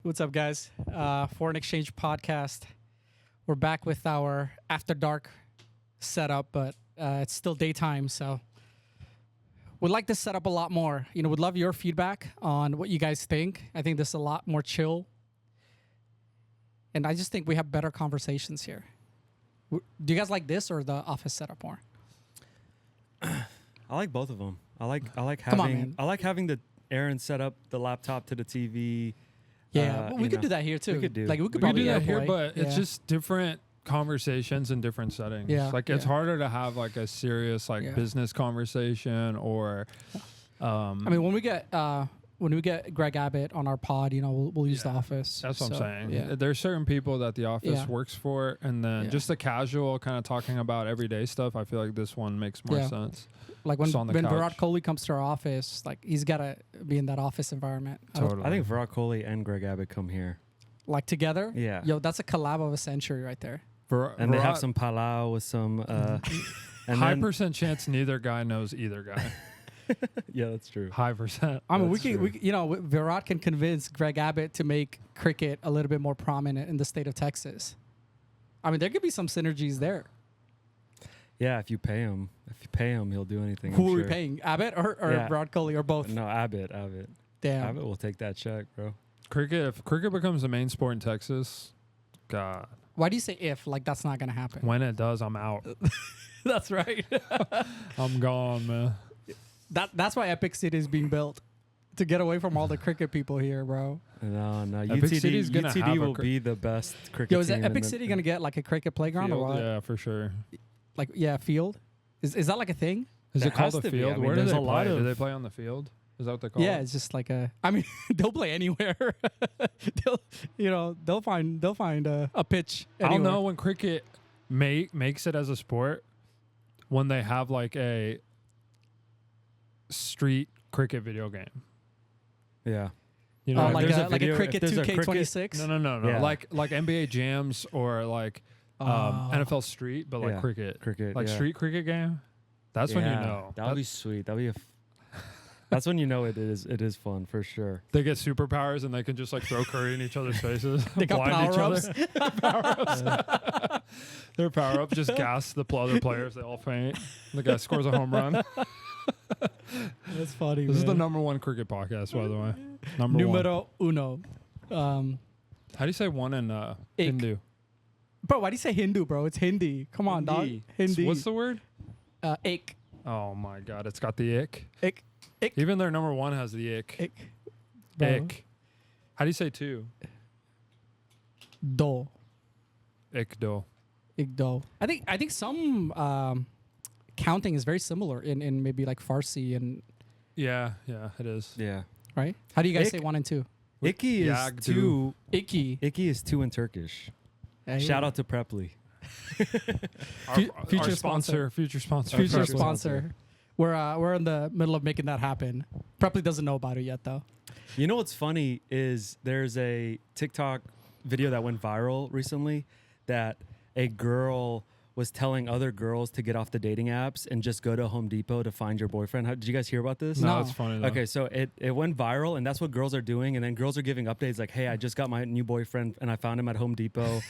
What's up, guys? Foreign Exchange Podcast. We're back with our after dark setup, but it's still daytime, so we'd like this setup a lot more. We'd love your feedback on what you guys think. I think this is a lot more chill, and I just think we have better conversations here. Do you guys like this or the office setup more? I like both of them. I like Come on, having man. I like having the Aaron set up the laptop to the TV. Yeah, we could do that here too. We could do. We could We could probably do that here, airplay. but it's Yeah. just different conversations in different settings. Yeah, Like it's yeah. harder to have like a serious Yeah. business conversation or I mean, when we get Greg Abbott on our pod, we'll use the Yeah, office. that's what I'm So, saying. Yeah. There's certain people that the office Yeah. works for, and then Yeah. just the casual kind of talking about everyday stuff. I feel like this one makes more Yeah. sense. Like when Just on the Virat couch. Kohli comes to our office, like he's gotta be in that office environment. Totally. I think Virat Kohli and Greg Abbott come here. Like together. Yeah. Yo, that's a collab of a century right there. And they have some palau with some. And high then, percent chance neither guy knows either guy. yeah, that's true. High percent. I mean, That's Virat can convince Greg Abbott to make cricket a little bit more prominent in the state of Texas. I mean, there could be some synergies there. Yeah, if you pay him, he'll do anything. Who I'm are we sure. paying? Abbott or Yeah. Virat Kohli or both? No, Abbott. Damn. Abbott will take that check, bro. Cricket. If cricket becomes the main sport in Texas, God, Why do you say if? Like that's not gonna happen. when it does, I'm out. That's right. I'm gone, man. That's why Epic City is being built. To get away from all the cricket people here, bro. No. Epic City's gonna have UTD a will be the best cricket Yo, is team. that Epic City gonna get like a cricket playground or Field, what? yeah, for sure. Like field? Is that like a thing? Is There it called has a to be. field? I mean, Where do there's they a lot play? Do of- they play on the field? Is that what they call Yeah, it? it's just like a. I mean, they'll play anywhere. they'll find a pitch. I'll Anywhere. know when cricket makes it as a sport when they have like a street cricket video game. Yeah. You know, Like there's a a video- cricket if there's a 2K26. no. Yeah. Like NBA jams or like Oh. NFL Street, but like Yeah. cricket, Cricket. like yeah. street cricket game. That's when you Yeah, know. That would be sweet. That would be that's when you know it is fun for sure. They get superpowers and they can just like throw curry in each other's faces. They got blind each power-ups. other. Their power up just gas the other players. They all faint. The guy scores a home run. That's funny. This is the man. #1 cricket podcast, by the way. Number one. Numero uno. How do you say one in Hindu? Bro, why do you say Hindu, bro? It's Hindi. Come on, dog. Hindi. Hindi. What's the word? Ik. Oh my god, it's got the ick. Ik. Ik. Even their #1 has the ick. Ik. Bro. Ick. How do you say two? Do. Ickdo. Ik do. I think some counting is very similar in maybe like Farsi and Yeah, it is. Yeah. right. How do you guys Ik. say 1 and 2? Icky is Yagdu. two. Iki. Icky is two in Turkish. Shout out to Preply. Future Our sponsor. Future sponsor. Future Future sponsor. We're in the middle of making that happen. Probably doesn't know about it yet though. You know what's funny is there's a TikTok video that went viral recently that a girl was telling other girls to get off the dating apps and just go to Home Depot to find your boyfriend. Did you guys hear about this? No, No. it's funny though. Okay, so it went viral, and that's what girls are doing. And then girls are giving updates like, hey, I just got my new boyfriend, and I found him at Home Depot.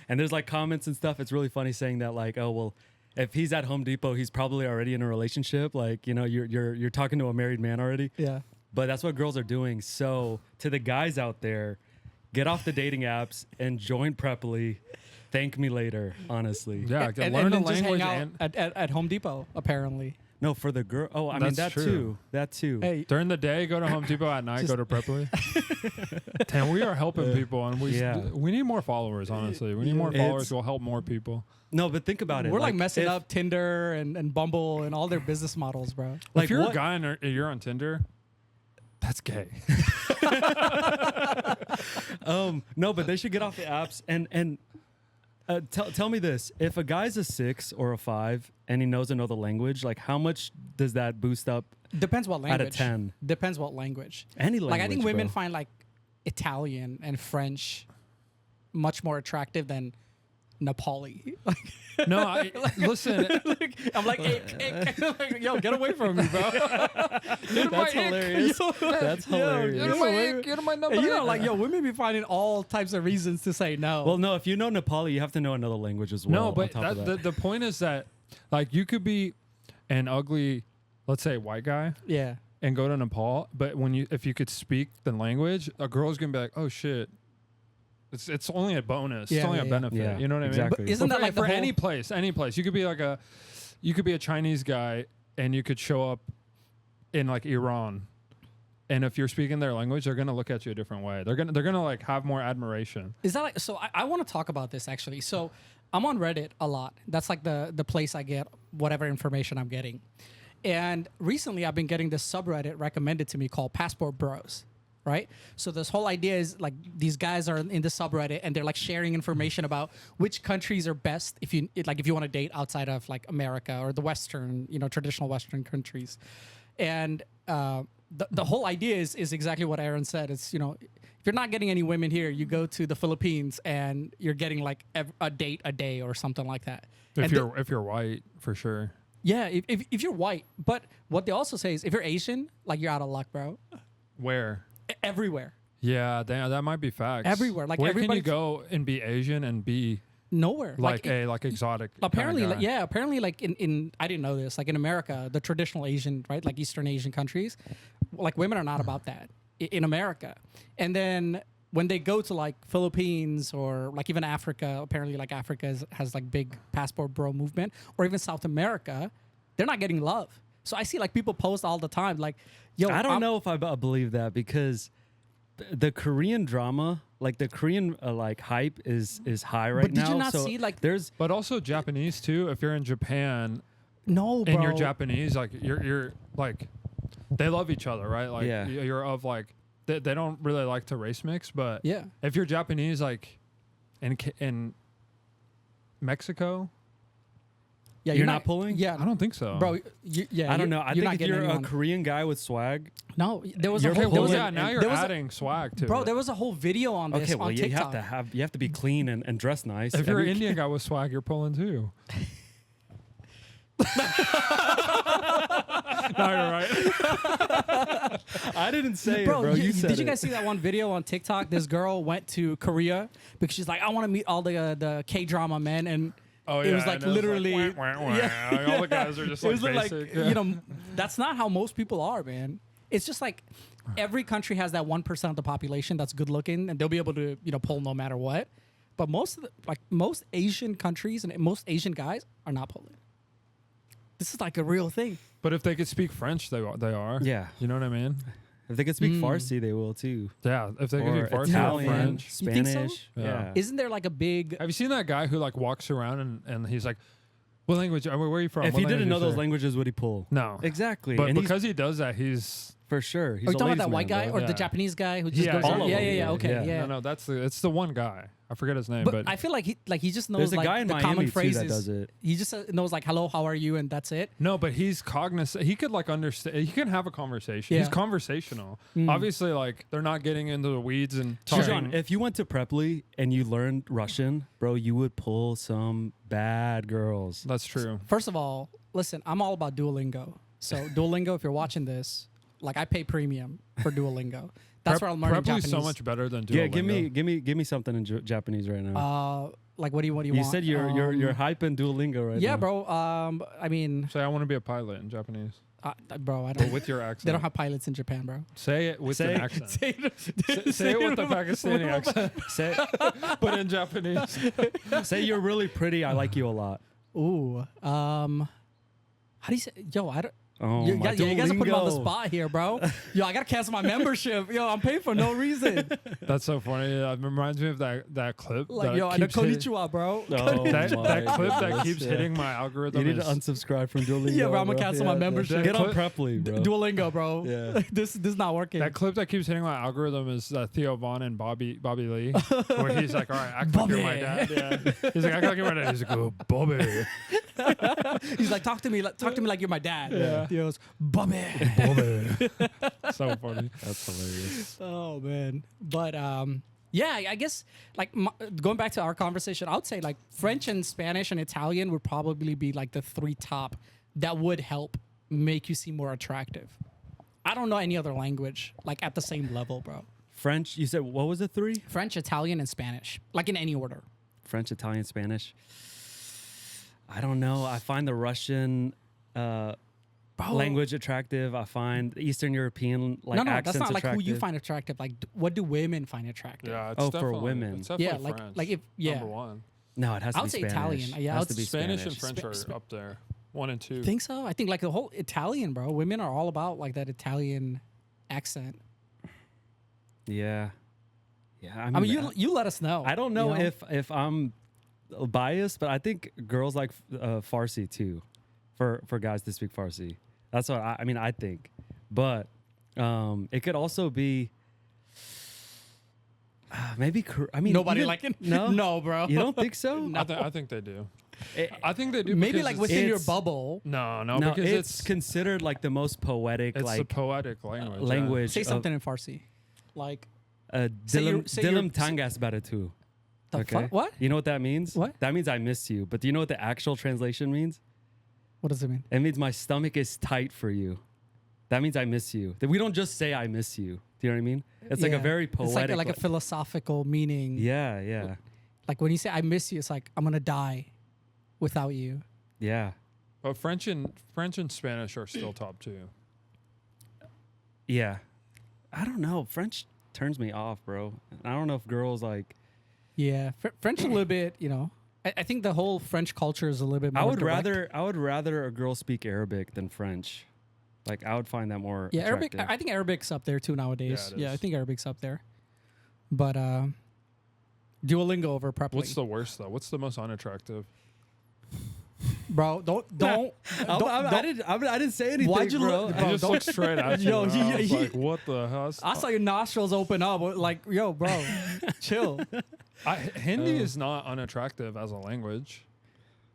And there's like comments and stuff. It's really funny saying that like, oh, well, if he's at Home Depot, he's probably already in a relationship. Like, you're talking to a married man already. Yeah. But that's what girls are doing. So to the guys out there, get off the dating apps and join Preply. Thank me later, honestly. Yeah, And learn a then just hang language out and at Home Depot apparently. No, for the girl. Oh, I mean, That's that true. too. That too. Hey, during the day, go to Home Depot. At night, go to Preply. Damn, we are helping people, and Yeah. we need more followers. Honestly, we need more It's- followers. We'll help more people. No, but think about it. we're like messing if- up Tinder and Bumble and all their business models, bro. Like if you're what- a guy and you're on Tinder, that's gay. No, but they should get off the apps and tell me this: if a guy's a 6 or a 5 and he knows another language, like how much does that boost up? Depends what language. Out of 10. Depends what language. Any language. Like I think women bro. find like Italian and French much more attractive than Nepali. No, listen. I'm like, like, yo, get away from me, bro. That's hilarious. That's hilarious. Get my number. And like, yo, women be finding all types of reasons to say no. Well, no, if you know Nepali, you have to know another language as well. No, but on top of that. the point is that, like, you could be an ugly, let's say, white guy, yeah. and go to Nepal, but if you could speak the language, a girl's gonna be like, oh shit. It's only a bonus. Yeah, it's only a yeah. benefit. Yeah, You know what exactly. I mean? But isn't But that like the for whole- any place? You could be like a Chinese guy, and you could show up in like Iran, and if you're speaking their language, they're gonna look at you a different way. They're gonna like have more admiration. Is that like, so I want to talk about this actually. So I'm on Reddit a lot. That's like the place I get whatever information I'm getting. And recently I've been getting this subreddit recommended to me called Passport Bros. Right? So this whole idea is like these guys are in the subreddit and they're like sharing information about which countries are best if you want to date outside of like America or the Western, traditional Western countries. And the whole idea is exactly what Aaron said. It's, if you're not getting any women here, you go to the Philippines and you're getting like a date a day or something like that. If And you're white, for sure. yeah, if you're white. But what they also say is if you're Asian, like you're out of luck, bro. Where? Everywhere. Yeah, that might be facts. Everywhere, like where can everybody- you go and be Asian and be Nowhere. like exotic? Apparently, kinda guy? apparently, like in I didn't know this. Like in America, the traditional Asian, right, like Eastern Asian countries, like women are not about that in America. And then when they go to like Philippines or like even Africa, apparently like Africa has like big passport bro movement, or even South America, they're not getting love. So I see like people post all the time, like, yo, I don't know if I believe that because the Korean drama, like the Korean like hype is high right But now. did you not so see like there's But also Japanese too. If you're in Japan no, bro. and you're Japanese, like you're like they love each other, right? Like Yeah. you're of like they don't really like to race mix, but Yeah. if you're Japanese, like in Mexico, Yeah, You're not pulling? Yeah, I don't think so, bro. I don't know. I you're think not if getting you're a anyone. Korean guy with swag, No, there was a You're whole. Okay, There well, was yeah, a, now there you're was a- adding swag to bro, it. there was a whole video on this okay, well on you TikTok. have to be clean and dress nice. If you're an Every- Indian guy with swag, you're pulling too. No, you're right. I didn't say Bro, it, bro. You said did you it. guys see that one video on TikTok? This girl went to Korea because she's like, I want to meet all the K-drama men, and Oh it yeah, was like and literally, wah, wah, wah. Like, all the guys are just it like was basic. like yeah. that's not how most people are, man. It's just like every country has that 1% of the population that's good looking, and they'll be able to pull no matter what. But most of most Asian countries and most Asian guys are not pulling. This is like a real thing. But if they could speak French, they are. Yeah. You know what I mean? If they could speak Farsi, they will too. Yeah. If they Or could speak Farsi or Italian, French. You think so? Spanish. Yeah. Yeah. Isn't there like a big? Have you seen that guy who like walks around and he's like, "What language? Where are you from?" If What he didn't know language those is languages, would he pull? there?" No. Exactly. But And he's- because he does that, he's for sure, he's Are you a talking about that ladies' white man, guy bro. or the Yeah. Japanese guy who just Yeah, goes? all around? of Yeah, them. yeah, yeah. Yeah. Okay, Yeah. yeah. no, it's the one guy. I forget his name, but I feel like he just knows There's a like guy in the Miami common too phrases. that does it. He just knows like hello, how are you, and that's it. no, but he's cognizant. He could like understand. He can have a conversation. He's Yeah. conversational. Mm. Obviously, like they're not getting into the weeds and talking. Sujan, if you went to Preply and you learned Russian, bro, you would pull some bad girls. That's true. First of all, listen, I'm all about Duolingo. So Duolingo, if you're watching this, like I pay premium for Duolingo. That's where I'm learning Preply's Japanese. so much better than Duolingo. Yeah, give me something in Japanese right now. Like what do you you want? said you're hyping Duolingo right now. Yeah, bro. I mean, Say I want to be a pilot in Japanese, bro, I but don't. with your accent. They don't have pilots in Japan, bro. Say it with Say- an accent. Say Say it with the Pakistani accent, Say but in Japanese. say you're really pretty. I like you a lot. Ooh. How do you say? Yo, I don't. Oh You, my you guys are putting me on the Duolingo. spot here, bro. Yo, I gotta cancel my membership. Yo, I'm paying for no reason. That's so funny. It reminds me of that clip. Like, that yo, I know keeps hitting- konnichiwa, bro. Oh that my clip that goodness, keeps yeah. hitting my algorithm. You need to is- unsubscribe from Duolingo. Yeah, bro, I'm gonna cancel my membership. Get on Clip- Preply, bro. Duolingo, bro. Yeah. this is not working. That clip that keeps hitting my algorithm is Theo Vaughn and Bobby Lee, where he's like, "All right, act like you're my Bobby. dad." Yeah, he's like, "Act like you're my dad." He's like, "Oh, Bobby." He's like, talk to me like you're my dad. Yeah. He goes, Bobby. Bobby. So funny. That's hilarious. Oh man. But Yeah, I guess like going back to our conversation, I would say like French and Spanish and Italian would probably be like the 3 top that would help make you seem more attractive. I don't know any other language like at the same level, bro. French, you said, what was the 3? French, Italian, and Spanish, like in any order. French, Italian, Spanish. I don't know. I find the Russian language attractive. I find Eastern European like no, accents that's not like who attractive. you find attractive. Like, what do women find attractive? Yeah, it's Oh, for definitely, women. It's definitely Yeah, French, like if number one. No, it has to I be would say Spanish. Italian. Yeah, it I has would to be Spanish and Spanish. French are up there, 1 and 2. Think so? I think like the whole Italian, bro. Women are all about like that Italian accent. Yeah. Yeah. I mean, you let us know. I don't know you if I'm biased, but I think girls like Farsi too, for guys to speak Farsi. That's what I mean. I think, but it could also be maybe. I mean, nobody even- like it. No, No, bro. You don't think so? I think they do. It- I think they do. Maybe because like it's- within your it's- bubble. No, no, because it's considered like the most poetic, it's the like poetic language. yeah. language. Say something in Farsi. Like say Dilim say you're- tangas baratu. the Okay. fuck? What? You know what that means? What? That means I miss you. But do you know what the actual translation means? What does it mean? It means my stomach is tight for you. That means I miss you. That we don't just say I miss you. Do you know what I mean? It's like a Yeah. very It's poetic. like a philosophical meaning. yeah, yeah, Like when you say I miss you, it's like I'm gonna die without you. yeah, But French and Spanish are still top 2. yeah. I don't know. French turns me off, bro. I don't know if girls like. Yeah, French a little bit. You know, I think the whole French culture is a little bit more. I would direct. rather a girl speak Arabic than French. Like I would find that more. Yeah, Arabic. attractive. I think Arabic's up there too nowadays. Yeah, it Yeah, I is. think Arabic's up there. But Duolingo over Preply. What's the worst though? What's the most unattractive? Bro, I didn't say anything, Why'd you bro. look- I Bro, just don't- looked straight at you. Yo, and I was he- like, what the hell? I saw your nostrils open up. Like, yo, bro, chill. Hindi is not unattractive as a language.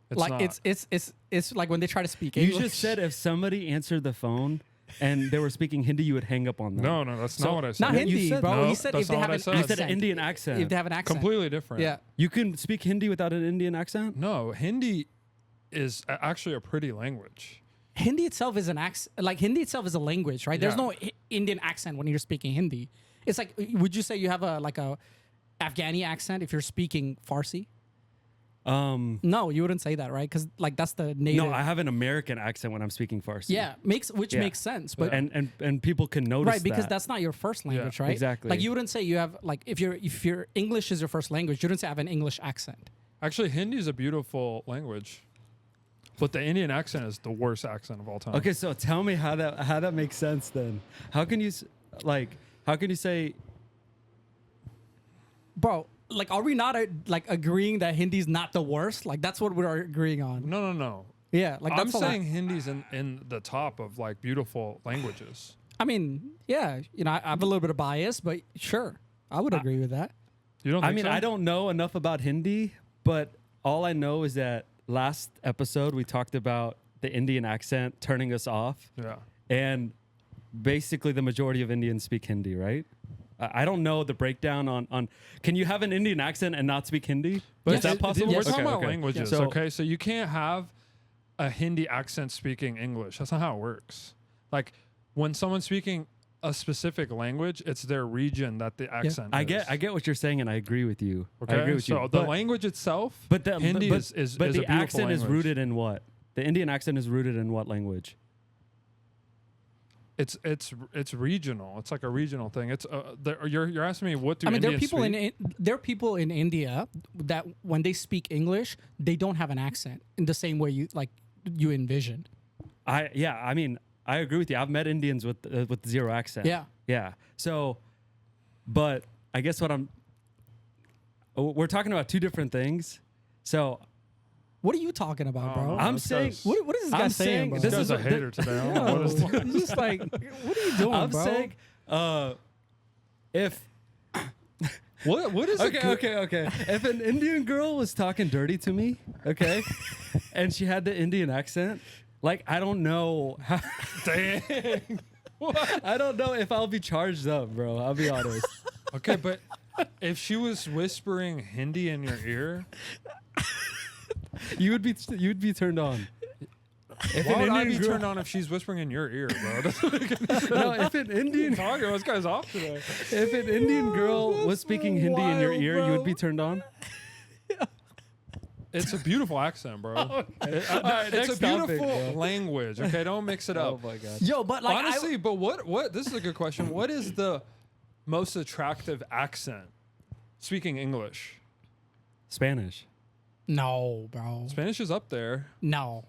It's Like not. it's like when they try to speak You English. just said if somebody answered the phone and they were speaking Hindi, you would hang up on them. No, that's So- not what I said. not you Hindi, said- bro. No, he said that's if they not have what I an said. You accent. said an Indian accent. If they have an accent. Completely different. Yeah. You can speak Hindi without an Indian accent? No, Hindi is actually a pretty language. Hindi itself is an accent. Like Hindi itself is a language, right? There's Yeah. no Indian accent when you're speaking Hindi. It's like, would you say you have a Afghani accent if you're speaking Farsi? No, you wouldn't say that, right? Because like that's the native. No, I have an American accent when I'm speaking Farsi. Yeah, makes sense, but and people can notice right because that. that's not your first language, right? exactly. Like you wouldn't say you have like if your English is your first language, you wouldn't say I have an English accent. Actually, Hindi is a beautiful language, but the Indian accent is the worst accent of all time. Okay, so tell me how that makes sense then. How can you say Bro, like are we not like agreeing that Hindi's not the worst? Like that's what we're agreeing on. No. Yeah, like I'm that's all saying Hindi's in the top of like beautiful languages. I mean, yeah, you know, I have a little bit of bias, but sure, I would agree with that. You don't? Think I mean, so? I don't know enough about Hindi, but all I know is that last episode we talked about the Indian accent turning us off. Yeah. And basically the majority of Indians speak Hindi, right? I don't know the breakdown on can you have an Indian accent and not speak Hindi? But Is that possible? We're talking Okay, about okay. languages, So- okay? So you can't have a Hindi accent speaking English. That's not how it works. Like when someone's speaking a specific language, it's their region that the accent I is. get what you're saying, and I agree with you. Okay? I agree with so you. the language itself, but the Hindi but, is but is the a beautiful accent is language. rooted in what? The Indian accent is rooted in what language? It's regional. It's like a regional thing. It's you're asking me what do I mean, there are Indians people speak? there are people in India that when they speak English, they don't have an accent in the same way you envision. I mean, I agree with you. I've met Indians with zero accent. Yeah. So, but I guess we're talking about two different things. So What are you talking about, bro? Oh, I'm this saying, guy's- what is this guy I'm saying, saying bro? This this guy's is a what- hater today. I don't know what is Yo, it's just like, what are you doing, I'm bro? saying, if what is it? okay. If an Indian girl was talking dirty to me, okay, and she had the Indian accent, like I don't know, Dang. I don't know if I'll be charged up, bro. I'll be honest. Okay, but If she was whispering Hindi in your ear, you would be turned on. If why would I be girl- turned on if she's whispering in your ear, bro? No, if an Indian Talking, this guy's off today. if an Indian girl was speaking Hindi in your wild, ear, you would bro. be turned on. It's a beautiful accent, bro. It's next a beautiful topic, bro. language. Okay, don't mix it up. Oh my god. Yo, but like Honestly, but what? This is a good question. What is the most attractive accent? Speaking English, Spanish. no, bro. Spanish is up there. No.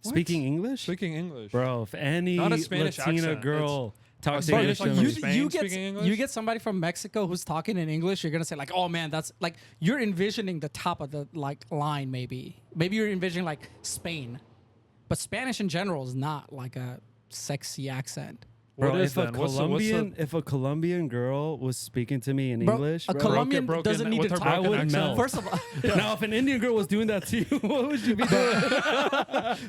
Speaking English? Speaking English, Bro, if any Not a Spanish Latina accent, girl talks Bro, English like to from me, Spain you get speaking English? you get somebody from Mexico who's talking in English, you're gonna say like, oh man, that's like you're envisioning the top of the like line maybe. Maybe you're envisioning like Spain, but Spanish in general is not like a sexy accent. What bro, is if a then? What's the- if a Colombian girl was speaking to me in Bro, English, a bro, Colombian broken- doesn't need with to her talk. I broken would accent? melt. First of all, Now, if an Indian girl was doing that to you, what would you be doing?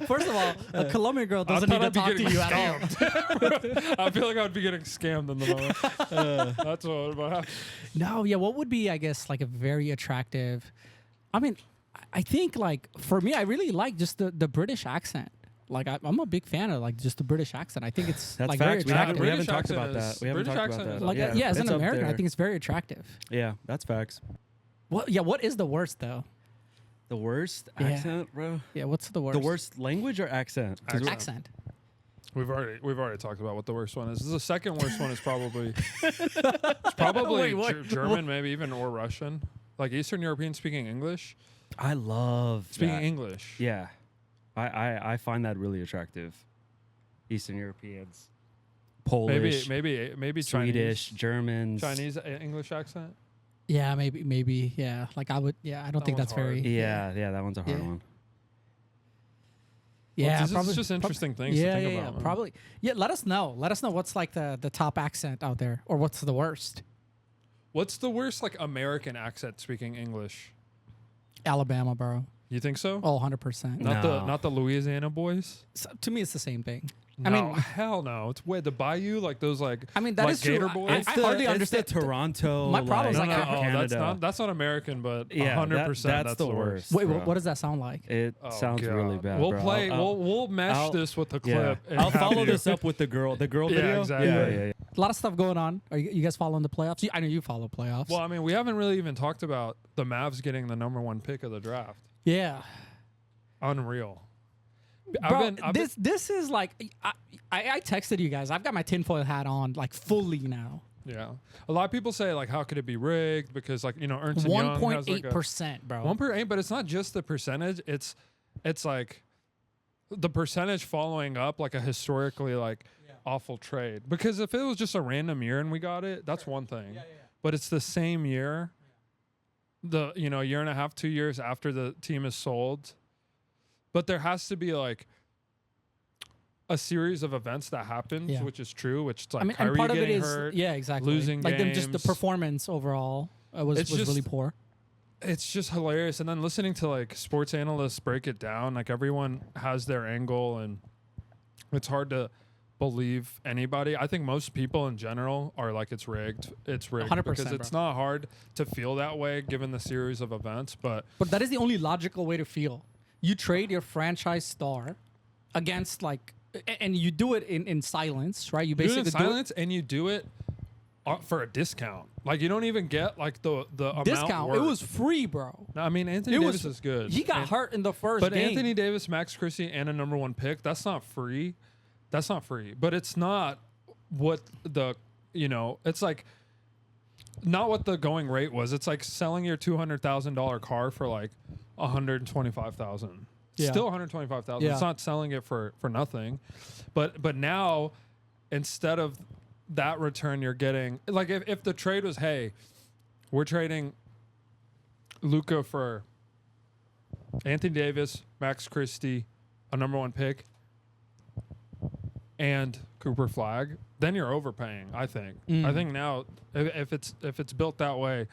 first of all, a Colombian girl doesn't need thought to I'd be talk to getting you at all. I feel like I would be getting scammed in the moment. That's what would happen. No, yeah. What would be, I guess, like a very attractive? I mean, I think like for me, I really like just the British accent. Like I'm a big fan of like just the British accent. I think it's That's like facts. very attractive. we haven't British talked accent about is- that. We haven't British talked about accent that. is Like yeah, as an it's up American, I there. think it's very attractive. Yeah, that's facts. What? Yeah. What is the worst though? The worst Yeah. accent, bro. Yeah. What's the worst? The worst language or accent? 'Cause we're- accent. We've already talked about what the worst one is. The second worst one is probably it's probably Wait, what? German, maybe even or Russian. Like Eastern European speaking English. I love Speaking that. English. Yeah, I find that really attractive. Eastern Europeans, Polish, Maybe Swedish, Germans. Chinese English accent. Yeah. Maybe. Yeah. Like I would. Yeah. I don't That think that's one's hard. very. Yeah, that one's a hard Yeah. one. Yeah. this probably, is just prob- interesting things Yeah. to think yeah. about. man. Probably. Yeah. Let us know. Let us know what's like the top accent out there, or what's the worst. What's the worst like American accent speaking English? Alabama, bro. You think so? Oh, 100%. No. Not the Louisiana boys. So, to me, it's the same thing. No, I mean, hell no. It's way the Bayou, like those like. I mean that like is true. Gator I- Boys. I hardly understand. It's the Toronto. My problem is, No, like, no, I- oh, Canada. that's not American, but Yeah, 100%. that's the worst. Wait, bro. what does that sound like? It Oh, sounds God. really bad. We'll bro. play. I'll- We'll mesh I'll- this with the yeah. clip. and I'll have follow you- this up with the girl Yeah, video. exactly. Yeah. A lot of stuff going on. Are you guys following the playoffs? I know you follow playoffs. Well, I mean, we haven't really even talked about the Mavs getting the #1 pick of the draft. yeah. Unreal. Bro, this is like I texted you guys. I've got my tinfoil hat on like fully now. Yeah. A lot of people say like, how could it be rigged? Because like Ernst and Young has like 1.8%, bro. 1.8, but it's not just the percentage. It's like the percentage following up like a historically like awful trade. Because if it was just a random year and we got it, that's one thing. But it's the same year. The year and a half, 2 years after the team is sold. But there has to be like a series of events that happens, Yeah. which is true. Which is like and Kyrie part of it getting is hurt. exactly losing like them just the games. performance overall was It's just- really poor. It's just hilarious. And then listening to like sports analysts break it down, like everyone has their angle, and it's hard to believe anybody. I think most people in general are like it's rigged. It's rigged 100%, because it's bro. not hard to feel that way given the series of events. But But that is the only logical way to feel. You trade your franchise star against like, and you do it in silence, right? You you do it basically in silence, and you do it for a discount. Like you don't even get like the amount discount. It worth. was free, bro. No, I mean Anthony It Davis was is good. He got And- hurt in the first But game. Anthony Davis, Max Christie, and a #1 pick, that's not free. That's not free. But it's not what the, it's like not what the going rate was. It's like selling your $200,000 car for like $125,000. Yeah. Still $125,000. Yeah. It's not selling it for nothing. But now instead of that return you're getting, like if the trade was, hey, we're trading Luka for Anthony Davis, Max Christie, a #1 pick, and Cooper Flag, then you're overpaying. I think. I think now, if it's built that way,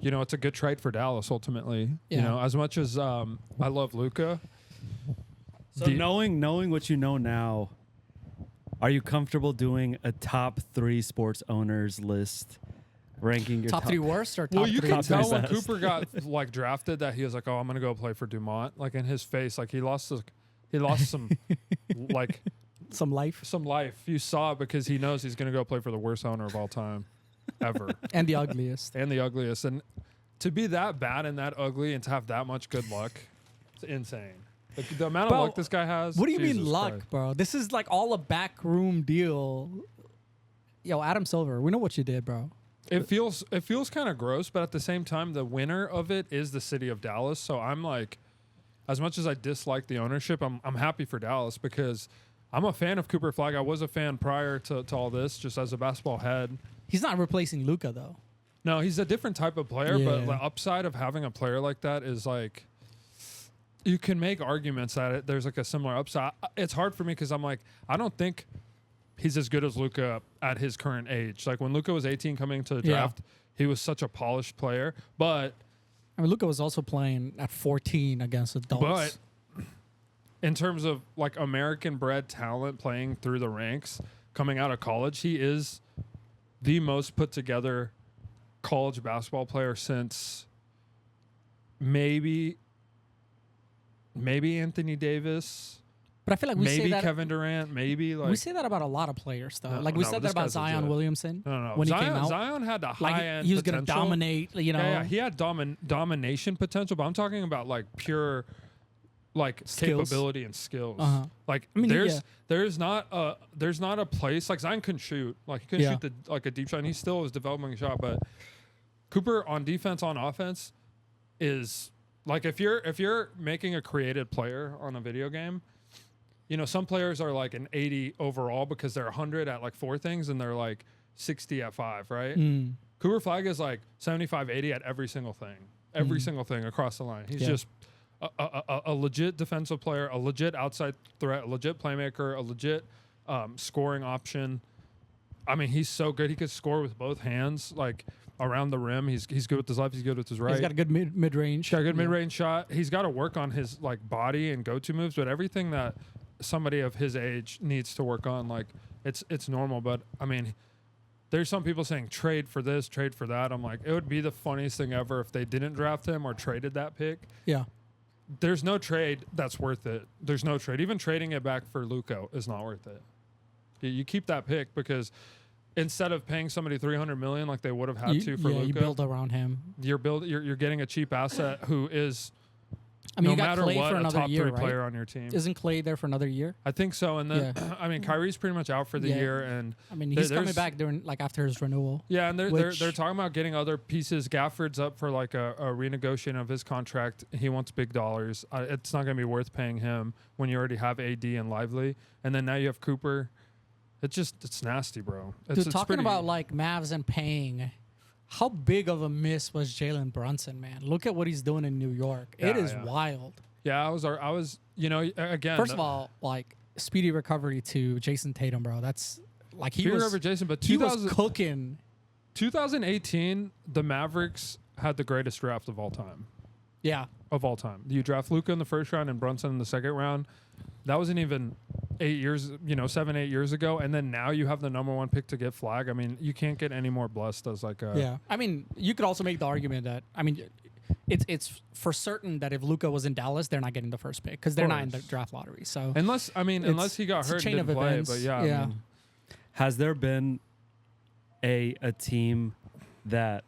it's a good trade for Dallas ultimately. Yeah. As much as I love Luka. So knowing what you know now, are you comfortable doing a top 3 sports owners list ranking your top three worst or top Well, you three? can top tell three when best. Cooper got like drafted that he was like, "Oh, I'm gonna go play for Dumont." Like in his face, like he lost some like Some life some life. You saw it because he knows he's gonna go play for the worst owner of all time, ever, and the ugliest. and the ugliest. And to be that bad and that ugly and to have that much good luck, it's insane. The amount of Bro, luck this guy has. What do you mean Jesus luck, Christ. bro? This is like all a backroom deal. Yo, Adam Silver, we know what you did, bro. It feels kind of gross, but at the same time, the winner of it is the city of Dallas. So I'm like, as much as I dislike the ownership, I'm happy for Dallas because I'm a fan of Cooper Flag. I was a fan prior to all this, just as a basketball head. He's not replacing Luca though. No, he's a different type of player, but Yeah. the upside of having a player like that is like, you can make arguments that there's like a similar upside. It's hard for me because I'm like, I don't think he's as good as Luca at his current age. Like when Luca was 18 coming into the Yeah. draft, he was such a polished player, but I mean, Luca was also playing at 14 against adults. in terms of like American bred talent playing through the ranks coming out of college, he is the most put together college basketball player since maybe Anthony Davis, But I feel like we say maybe that Kevin Durant, maybe like we say that about a lot of players though. No, like we no, said this that about guy's Zion legit. Williamson no. when Zion, he came out. Zion had the high Like end. he was going to potential. dominate, you know. Yeah, he had domination potential, but I'm talking about like pure like Skills. capability and skills. Uh-huh. Like I mean, there's not a place like Zion couldn't shoot. Like he couldn't Yeah. shoot like a deep shot. And he still is developing a shot, but Cooper on defense, on offense is like if you're making a created player on a video game, you know, some players are like an 80 overall because they're 100 at like 4 things and they're like 60 at 5, right? Mm. Cooper Flag is like 75, 80 at every single thing. Every single thing across the line. He's Yeah. just a legit defensive player, a legit outside threat, a legit playmaker, a legit scoring option. I mean, he's so good. He could score with both hands, like around the rim. He's good with his left. He's good with his right. He's got a good mid range. He's got a good mid-range shot. He's got to work on his like body and go-to moves, but everything that somebody of his age needs to work on, like it's normal. But I mean, there's some people saying trade for this, trade for that. I'm like, it would be the funniest thing ever if they didn't draft him or traded that pick. Yeah. There's no trade that's worth it. There's no trade. Even trading it back for Luka is not worth it. You keep that pick because instead of paying somebody $300 million like they would have had to for you Luka, build around him. you're getting a cheap asset who is I mean, no you got matter Clay what for a another top year, 3 right? player on your team. Isn't Clay there for another year? I think so. And then I mean, Kyrie's pretty much out for the Yeah. year, and I mean, he's coming there's- back during like after his renewal. yeah, and they're Which- talking about getting other pieces. Gafford's up for like a renegotiation of his contract. He wants big dollars. It's not going to be worth paying him when you already have AD and Lively, and then now you have Cooper. It's nasty, bro. It's Dude, talking pretty- about like Mavs and paying, how big of a miss was Jalen Brunson, man? Look at what he's doing in New York. It Yeah, is yeah. wild. yeah, I was you know again. First of all, like speedy recovery to Jason Tatum, bro. That's like he Peter was over Jason, but he was cooking. 2018, the Mavericks had the greatest draft of all time. Yeah, Of all time, you draft Luka in the first round and Brunson in the second round. That wasn't even 8 years, 7, 8 years ago. And then now you have the number 1 pick to get Flag. I mean, you can't get any more blessed as like a. yeah. I mean, you could also make the argument that it's for certain that if Luka was in Dallas, they're not getting the first pick because they're not in the course. draft lottery. So Unless he got it's a hurt chain and of didn't play, events. but yeah, Yeah. I mean, Has there been a team that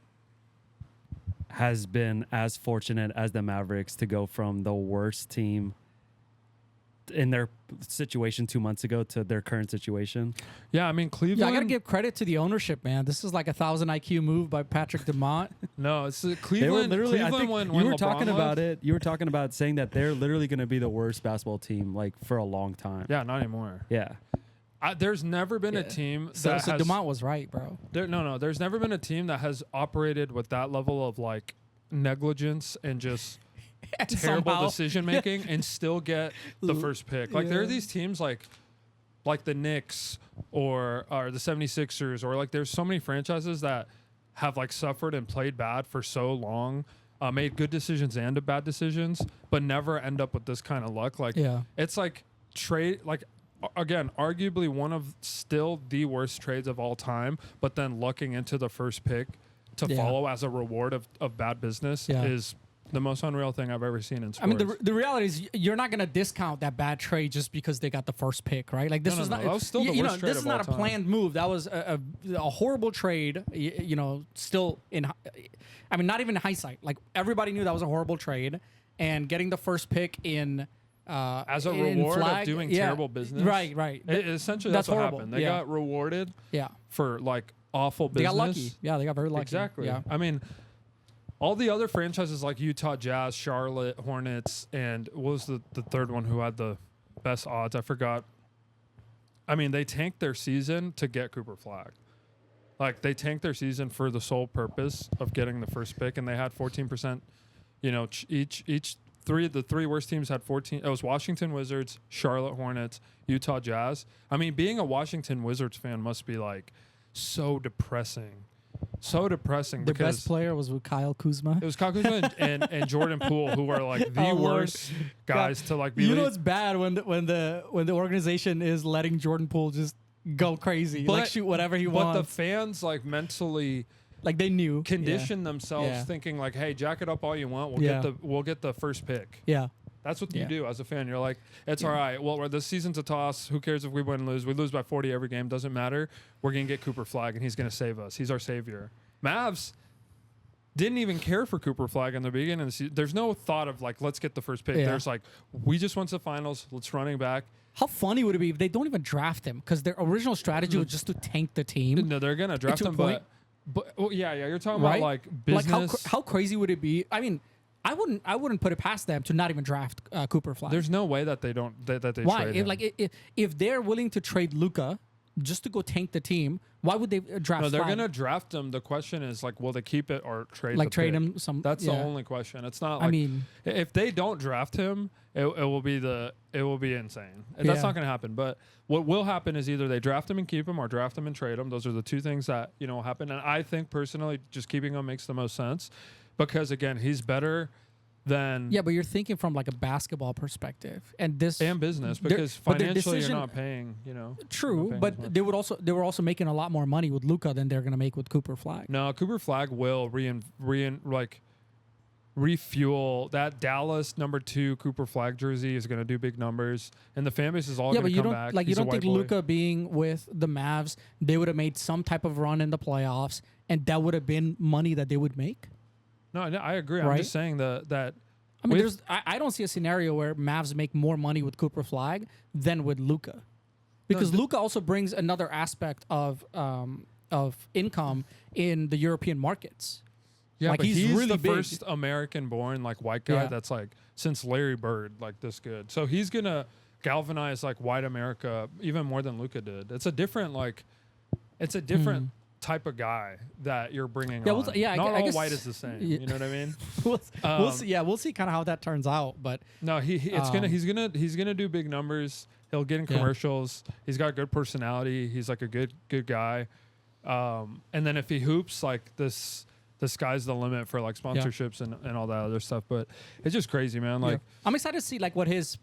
has been as fortunate as the Mavericks to go from the worst team in their situation 2 months ago to their current situation? yeah, I mean Cleveland. yeah, I gotta give credit to the ownership, man. This is like 1,000 IQ move by Patrick Dumont. no, it's They were Cleveland. literally. I Cleveland think when you were LeBron talking left- about it. You were talking about saying that they're literally going to be the worst basketball team like for a long time. Yeah, not anymore. Yeah. There's never been a Yeah. team So that has. Dumont was right, bro. No. There's never been a team that has operated with that level of like negligence and just terrible Somehow- decision making and still get the first pick. Like there are Yeah. these teams like the Knicks or the 76ers or like there's so many franchises that have like suffered and played bad for so long, made good decisions and bad decisions, but never end up with this kind of luck. Like Yeah. it's like again, arguably one of still the worst trades of all time, but then lucking into the first pick to Yeah. follow as a reward of bad business Yeah. is the most unreal thing I've ever seen in I mean, sports. the reality is you're not going to discount that bad trade just because they got the first pick, right? Like this No, was no, not. no. That was still the you worst know, trade this is of all not a time. planned move. That was a horrible trade. You know, still I mean, not even in hindsight. Like everybody knew that was a horrible trade, and getting the first pick in as a in reward flag, of doing yeah, terrible business. Right. Essentially, That's that's what horrible. happened. They Yeah. got rewarded Yeah, for like awful they business. got lucky. Yeah, they got very lucky. Exactly. Yeah. I mean, all the other franchises like Utah Jazz, Charlotte Hornets, and what was the third one who had the best odds? I forgot. I mean, they tanked their season to get Cooper Flag. Like they tanked their season for the sole purpose of getting the first pick, and they had 14%. You know, each the three worst teams had 14. It was Washington Wizards, Charlotte Hornets, Utah Jazz. I mean, being a Washington Wizards fan must be like so depressing. So depressing The because best player was with Kyle Kuzma. it was Kyle Kuzma and Jordan Poole, who are like the Oh, Lord. worst guys to like be. You know it's bad when the organization is letting Jordan Poole just go crazy, like shoot whatever he but wants. the fans like mentally Like they knew. condition themselves, Yeah. thinking like, "Hey, jack it up all you want. Yeah. We'll get the first pick." Yeah. That's what Yeah. you do as a fan. You're like, "It's all right. Well, this season's a toss. Who cares if we win and lose? We lose by 40 every game. Doesn't matter. We're gonna get Cooper Flag, and he's gonna save us. He's our savior." Mavs didn't even care for Cooper Flag in the beginning of the season. There's no thought of like, let's get the first pick. Yeah. There's like, we just went to the finals. Let's running back. How funny would it be if they don't even draft him? Because their original strategy was just to tank the team. No, they're gonna draft To a him, point. but well, yeah. You're talking Right? about like business. Like how crazy would it be? I mean, I wouldn't put it past them to not even draft Cooper Flag. There's no way that they don't that they Why? trade If, him. like if they're willing to trade Luka just to go tank the team, why would they draft? No, they're Flag? gonna draft him. The question is like, will they keep it or trade? like the trade pick? him some. That's yeah. the only question. It's not. Like, I mean, if they don't draft him, it will be insane. And that's Yeah. not going to happen. But what will happen is either they draft him and keep him, or draft him and trade him. Those are the two things that will happen. And I think personally, just keeping him makes the most sense because again, he's better than yeah, but you're thinking from like a basketball perspective, and this and business their- because but their financially decision- you're not paying. True, not paying as but much. they were also making a lot more money with Luka than they're gonna make with Cooper Flag. No, Cooper Flag will refuel that Dallas #2 Cooper Flag jersey is going to do big numbers, and the fan base is all Yeah, going but to you come don't back. like you He's a don't think white boy. Luka being with the Mavs, they would have made some type of run in the playoffs, and that would have been money that they would make. No, I agree. I'm Right? just saying that. I mean, With- I don't see a scenario where Mavs make more money with Cooper Flag than with Luka, because Luka also brings another aspect of income in the European markets. Yeah, like but he's he's really the big. first American-born like white guy Yeah. that's like since Larry Bird like this good. So he's gonna galvanize like white America even more than Luka did. It's a different type of guy that you're bringing Yeah, on. well, yeah, I Not gu- I all guess- white is the same. yeah. You know what I mean? we'll see. Yeah, we'll see kind of how that turns out. But No, he's Um, gonna do big numbers. He'll get in Yeah. commercials. He's got good personality. He's like a good guy. And then if he hoops, like this, the sky's the limit for like sponsorships and all that other stuff. But it's just crazy, man. Like I'm excited to see like what his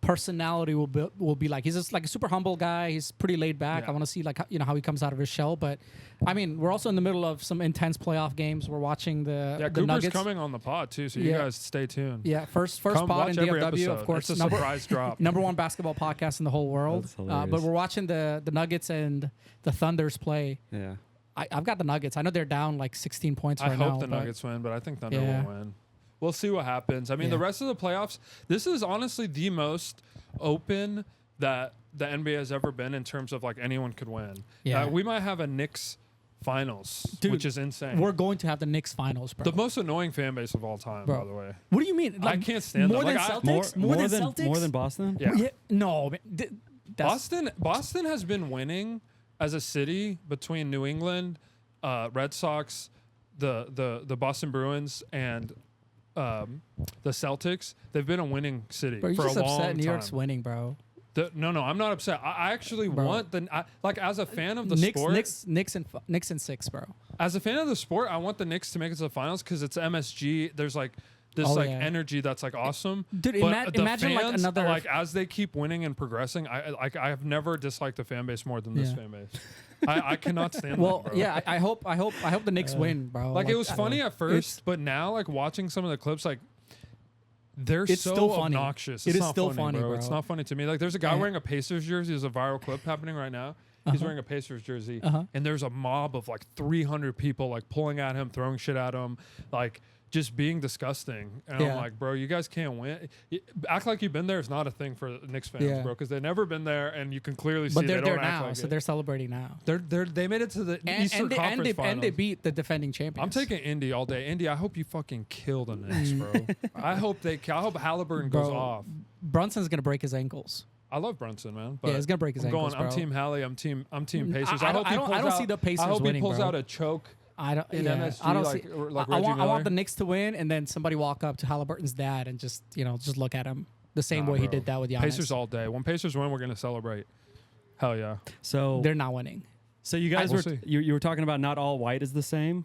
personality will be like. He's just like a super humble guy. He's pretty laid back. Yeah. I want to see like how he comes out of his shell. But I mean, we're also in the middle of some intense playoff games. We're watching the Cooper's Nuggets. coming on the pod too, so you Yeah. guys stay tuned. Yeah, first Come pod watch in every DFW, episode. of course. It's a surprise drop. Number one basketball podcast in the whole world. That's But hilarious. we're watching the Nuggets and the Thunders play. Yeah. I've got the Nuggets. I know they're down like 16 points I right now. hope the but Nuggets win, but I think Thunder Yeah. will win. We'll see what happens. I mean, the Yeah. rest of the playoffs, this is honestly the most open that the NBA has ever been in terms of like anyone could win. Yeah. We might have a Knicks finals, Dude, which is insane. We're going to have the Knicks finals, bro. The most annoying fan base of all time, Bro. by the way. What do you mean? I can't stand more them. than Like, Celtics. More than Celtics. More than Boston? Yeah. No, man. That's, Boston has been winning as a city between New England, Red Sox, the Boston Bruins, and the Celtics. They've been a winning city bro, you're for a just long upset New time. York's winning, bro. No, I'm not upset. I actually Bro. want like as a fan of the Knicks, sport. Knicks and 6, bro. As a fan of the sport, I want the Knicks to make it to the finals because it's MSG. There's like this Oh, like yeah. energy that's like awesome. Dude, But the imagine like fans, another. like as they keep winning and progressing, I have never disliked the fan base more than this Yeah. fan base. I cannot stand well, them, bro. yeah, I hope the Knicks win, bro. Like it was I- funny at it's- first, but now like watching some of the clips, like they're It's so still funny. obnoxious. It It's is not still funny, funny, bro. It's not funny to me. Like there's a guy And- wearing a Pacers jersey. There's a viral clip happening right now. He's wearing a Pacers jersey, and there's a mob of like 300 people like pulling at him, throwing shit at him, like just being disgusting. And I'm Yeah. like, bro, you guys can't win. Act like you've been there is not a thing for Knicks fans, Yeah. bro, because they've never been there, and you can clearly see But they they're don't there act now, like so it. they're celebrating now. They made it to the Eastern Conference Finals. And they beat the defending champions. I'm taking Indy all day. Indy, I hope you fucking kill the Knicks, bro. I hope Halliburton goes Bro, off. Brunson's gonna break his ankles. I love Brunson, man. But Yeah, he's gonna break his I'm ankles, going. I'm bro. Team Hallie. I'm team Pacers. I hope he don't- pulls I don't out, see the Pacers I hope winning, he pulls bro. out a choke. I don't. In Yeah, MSG, I don't like- see. or like I Reggie want Miller. the Knicks to win, and then somebody walk up to Halliburton's dad and just look at him the same Nah, way he bro. did that with Giannis. Pacers all day. When Pacers win, we're gonna celebrate. Hell yeah. So They're not winning. So you guys We'll were see. you were talking about not all white is the same.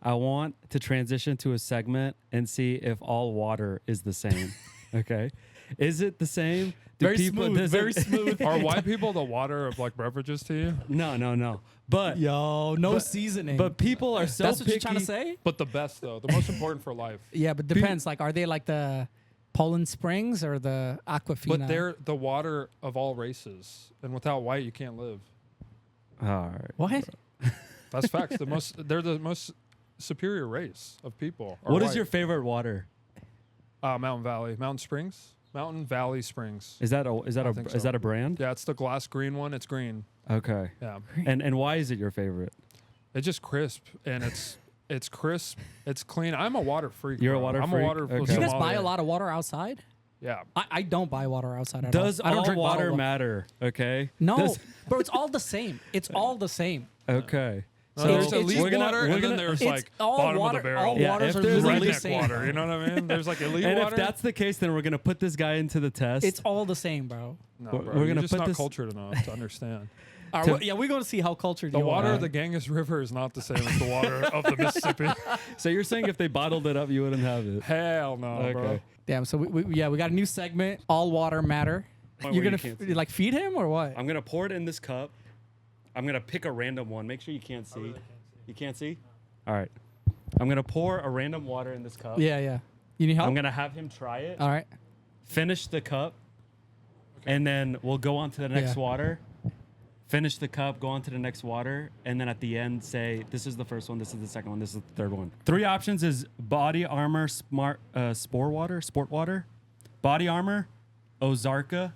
I want to transition to a segment and see if all water is the same. Okay, is it the same? Do Very smooth. does Very it- smooth. Are white people the water of like beverages to you? No. But Yo, no seasoning. but people are so that's what picky. you're trying to say? But the best though, the most important for life. Yeah, but depends. Like, are they like the Poland Springs or the Aquafina? But they're the water of all races, and without white, you can't live. All right. what? That's facts. They're the most superior race of people. are What is white. your favorite water? Mountain Valley, Mountain Valley Springs? Is that I think so. a brand? Yeah, it's the glass green one. It's green. Okay. Yeah, And why is it your favorite? it's just crisp and it's crisp. It's clean. I'm a water freak. You're a bro. water I'm freak? a water. Okay. Do you guys buy a sommelier. lot of water outside? Yeah. I don't buy water outside at Does all. I don't all drink bottled water water. matter? Okay. No, Does- bro, it's all the same. It's all the same. okay. So there's it's- elite we're gonna- water, we're and then gonna- there's It's like all bottom water. of the barrel. All Yeah, waters if are there's literally the redneck same. water. You know what I mean? There's like elite And water. if that's the case, then we're gonna put this guy into the test. It's all the same, bro. no, we're bro, gonna you're just put not this- cultured enough to understand. All right, yeah, we're going to see how cultured The you water are. of the Ganges River is not the same as the water of the Mississippi. So you're saying if they bottled it up, you wouldn't have it? Hell no, bro. Okay. Damn. So we got a new segment. All water matter. Where You're you gonna can't see. like feed him or what? I'm gonna pour it in this cup. I'm gonna pick a random one. Make sure you can't see. You can't see? All right. I'm gonna pour a random water in this cup. Yeah. You need help? I'm gonna have him try it. All right. Finish the cup, and then we'll go on to the next Yeah. water. Finish the cup, go on to the next water, and then at the end say, "This is the first one. This is the second one. This is the third one." 3 options is body armor, sport water, body armor, Ozarka.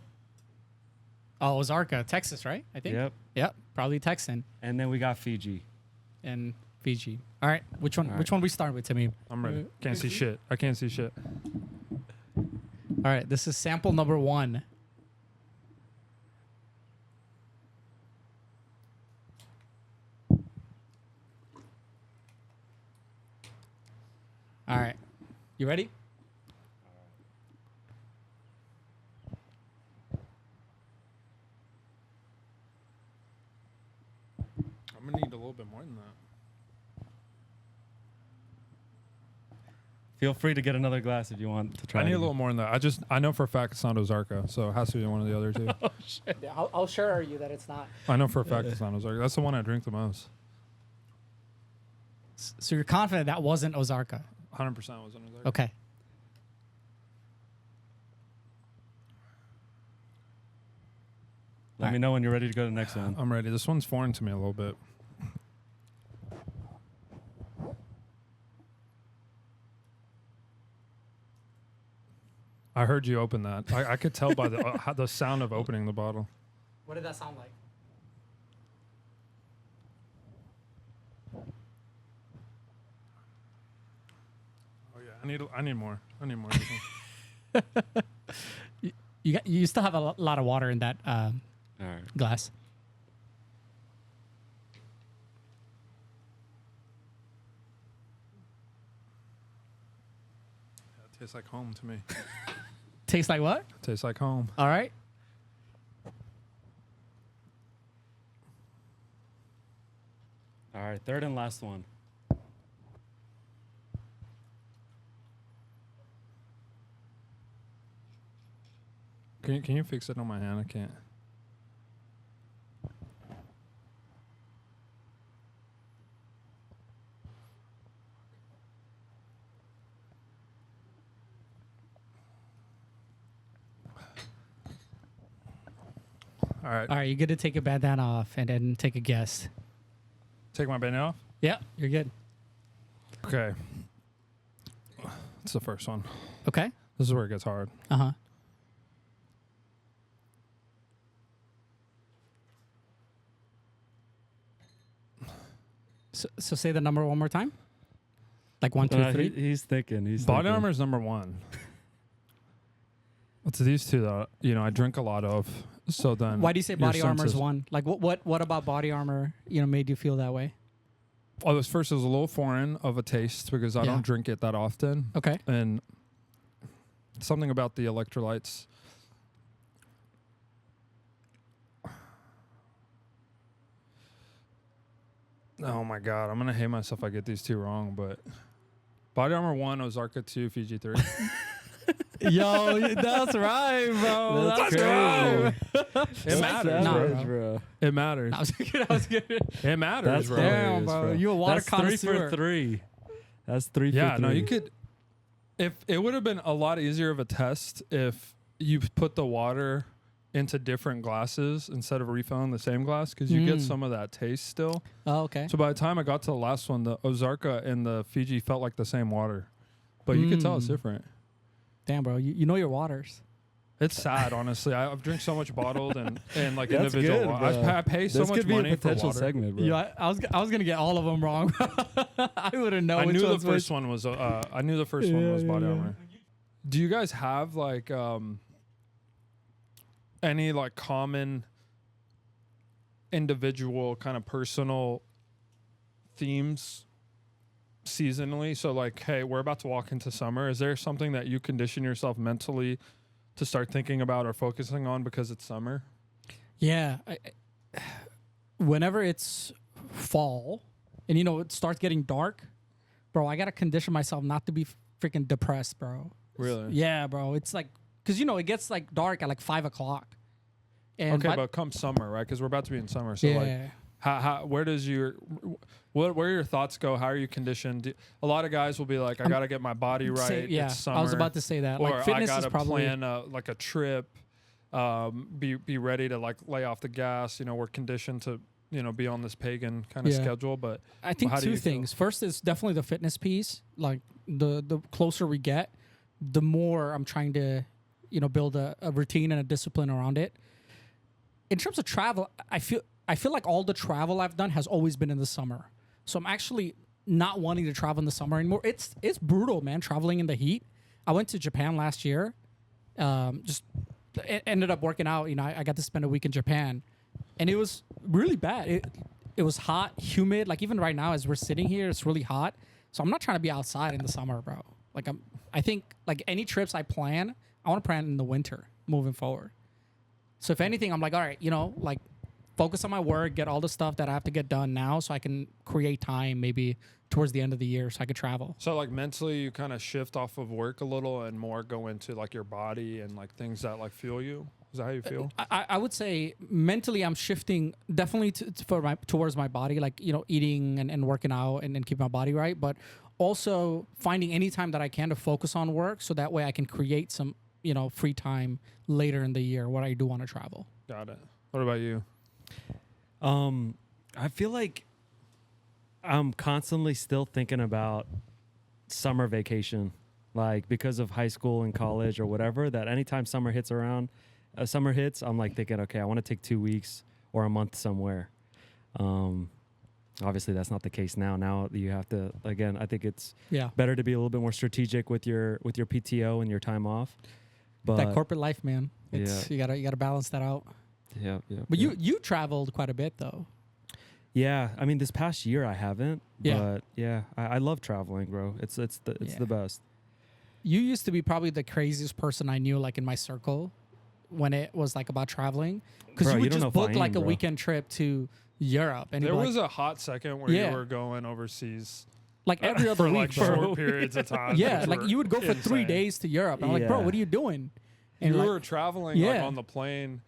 Oh, Ozarka, Texas, right? I think. Yep. Yep. Probably Texan And then we got Fiji. and Fiji. All right. Which one? All Which one we start with, Tamiem? I'm ready. Can't see shit. I can't see shit. All right. This is sample number 1. All right. You ready? I'm gonna need a little bit more than that. Feel free to get another glass if you want to try. I need it a little again. more than that. I know for a fact it's not Ozarka, so it has to be one of the other two. Yeah, I'll assure you that it's not. I know for a fact it's not Ozarka. That's the one I drink the most. So you're confident that wasn't Ozarka? 100% wasn't Ozarka. Okay. Let me know when you're ready to go to the next one. I'm ready. This one's foreign to me a little bit. I heard you open that. I could tell by the sound of opening the bottle. What did that sound like? Oh yeah, I need more. I need more. You still have a lot of water in that All right. glass. It tastes like home to me. Tastes like what? Tastes like home. All right. All right. Third and last one. Can you fix it on my hand? I can't. All right. All right, you're good to take your bandana off and then take a guess. Take my bandana off? Yeah, you're good. Okay. It's the first one. Okay. This is where it gets hard. Uh-huh. So say the number one more time. Like 1, 2, 3. He's thinking. Body thinking. armor is number one. It's these two that I drink a lot of. So then, Why do you say body armor is senses- one? Like what about body armor, made you feel that way? Oh, this first is a little foreign of a taste because I Yeah. don't drink it that often, Okay. and something about the electrolytes. Oh my god, I'm gonna hate myself if I get these two wrong, but Body Armor 1, Ozarka 2, Fiji 3. Yo, that's right, bro. That's right. It matters, Nah, bro. bro. It matters. I was good. It matters, That's bro. Damn, bro. You a water That's 3 connoisseur. for 3. That's 3 Yeah, for 3. no, you could. If it would have been a lot easier of a test if you put the water into different glasses instead of refilling the same glass, because you get some of that taste still. Oh, okay. So by the time I got to the last one, the Ozarka and the Fiji felt like the same water, but you could tell it's different. Damn, bro. You know your waters. It's sad, honestly. I've drank so much bottled and like That's individual. good, water. bro. I pay so This much could be money a for potential water. segment, bro. Yeah, I was gonna get all of them wrong. I wouldn't know. I which knew the one's which. first one was. I knew the first one was Body Armor. Do you guys have like any like common individual kind of personal themes seasonally? So like, hey, we're about to walk into summer. Is there something that you condition yourself mentally to start thinking about or focusing on because it's summer? Yeah. Whenever it's fall and it starts getting dark, bro, I gotta condition myself not to be freaking depressed, bro. Really? Yeah, bro. It's like, because it gets like dark at like 5 o'clock. And Okay, but come summer, right? Because we're about to be in summer. So like, where does where your thoughts go? How are you conditioned? A lot of guys will be like, I got to get my body right. Yeah, It's summer. I was about to say that. Or Like fitness I got is to probably plan like a trip, be ready to like lay off the gas. We're conditioned to, be on this pagan kind of schedule. But I think how do two you feel? things. First is definitely the fitness piece. Like the closer we get, the more I'm trying to, build a routine and a discipline around it. In terms of travel, I feel like all the travel I've done has always been in the summer. So I'm actually not wanting to travel in the summer anymore. It's brutal, man, traveling in the heat. I went to Japan last year. It ended up working out. I got to spend a week in Japan, and it was really bad. It was hot, humid. Like even right now, as we're sitting here, it's really hot. So I'm not trying to be outside in the summer, bro. Like I think like any trips I plan, I want to plan in the winter moving forward. So if anything, I'm like, all right, like focus on my work, get all the stuff that I have to get done now so I can create time maybe towards the end of the year so I could travel. So like mentally you kind of shift off of work a little and more go into like your body and like things that like fuel you. Is that how you feel? I would say mentally I'm shifting definitely towards my body, like, eating and working out and keep my body right. But also finding any time that I can to focus on work so that way I can create some, free time later in the year when I do want to travel. Got it. What about you? I feel like I'm constantly still thinking about summer vacation, like because of high school and college or whatever, that anytime summer hits, I'm like thinking, okay, I want to take 2 weeks or a month somewhere. Obviously that's not the case now. Now you have to, again, I think it's better to be a little bit more strategic with your PTO and your time off. But that corporate life, man. You gotta balance that out. Yeah. But you traveled quite a bit though. Yeah, I mean this past year I haven't. Yeah. But yeah, I love traveling, bro. It's the best. You used to be probably the craziest person I knew, like in my circle, when it was like about traveling, because Bro, you you would don't just know book like a bro. weekend trip to Europe, and There you'd be was like, a hot second where Yeah. you were going overseas like every other for week, like bro. short periods of time. Yeah, which like were you would go for 3 insane. days to Europe. I'm like, bro, Yeah. what are you doing? And you like, were traveling like Yeah. on the plane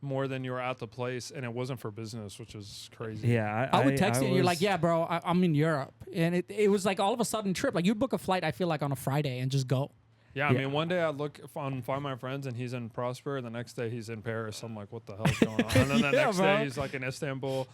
more than you were at the place, and it wasn't for business, which is crazy. Yeah, I would text you and you're like, was- yeah, bro, I'm in Europe. And it was like all of a sudden trip. Like you'd book a flight, I feel like on a Friday and just go. Yeah, I Yeah. mean, one day I look on Find My Friends and he's in Prosper, and the next day he's in Paris. I'm like, what the hell's going on? And then the Yeah, next bro. day he's like in Istanbul,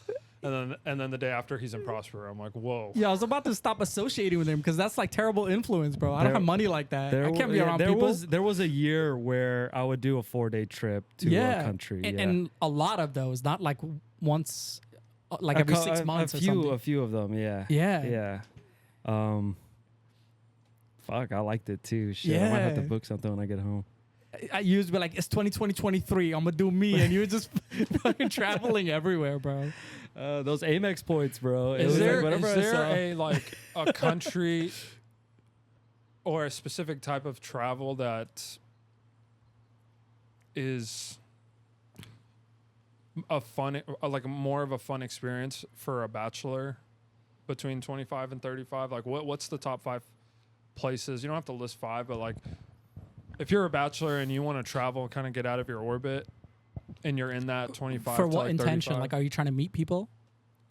and then the day after he's in Prosper. I'm like, whoa. Yeah, I was about to stop associating with him because that's like terrible influence, bro. I don't There- have money like that. I can't be yeah, around there people. There was a year where I would do a 4-day trip to a country. And, yeah. and a lot of those, not like once, like every 6 months or something. A few of them, yeah. Yeah. Yeah. Fuck, I liked it too. Shit, I might have to Yeah. book something when I get home. I used to be like, it's 2020, 23. I'm going to do me. And you're just fucking traveling everywhere, bro. Those Amex points, bro. It Is was there, like whatever is I there saw. a country or a specific type of travel that is a fun, like more of a fun experience for a bachelor between 25 and 35? Like what's the top 5 places? You don't have to list 5, but like if you're a bachelor and you want to travel and kind of get out of your orbit and you're in that 25 For to what like intention? 35, Like, are you trying to meet people?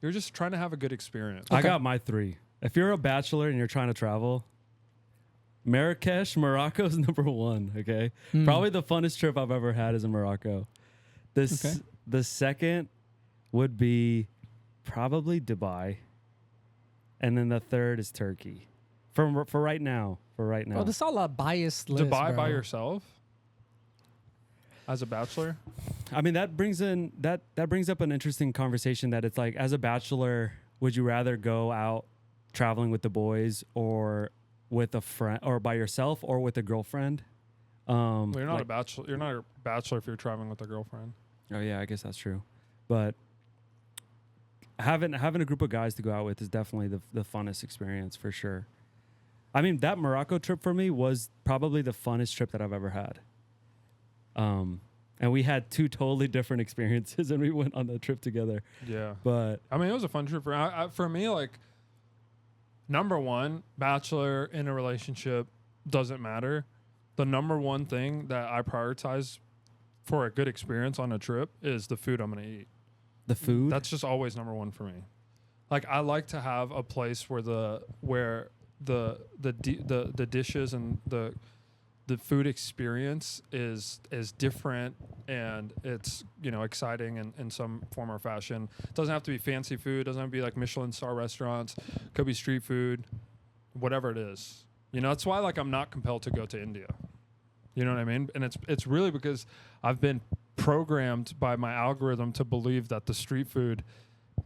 you're just trying to have a good experience. I Okay. got my 3. If you're a bachelor and you're trying to travel, Marrakesh, Morocco is number 1. Okay, Hmm. probably the funnest trip I've ever had is in Morocco. Okay. The second would be probably Dubai, and then the third is Turkey. For right now, Bro, this is all a biased list, Dubai bro. by yourself as a bachelor? I mean, that brings up an interesting conversation that it's like, as a bachelor, would you rather go out traveling with the boys or with a friend, or by yourself, or with a girlfriend? Well, you're not like- a bachelor. You're not a bachelor if you're traveling with a girlfriend. Oh yeah, I guess that's true. But having a group of guys to go out with is definitely the funnest experience for sure. I mean, that Morocco trip for me was probably the funnest trip that I've ever had. And we had 2 totally different experiences, and we went on the trip together. Yeah, But I mean, it was a fun trip for me. Like, number one, bachelor in a relationship doesn't matter. The number one thing that I prioritize for a good experience on a trip is the food I'm gonna eat. the food, That's just always number one for me. Like, I like to have a place where the dishes and the food experience is different, and it's, you know, exciting in some form or fashion. It doesn't have to be fancy food, doesn't have to be like Michelin star restaurants, could be street food, whatever it is. You know, that's why, like, I'm not compelled to go to India. You know what I mean? And it's really because I've been programmed by my algorithm to believe that the street food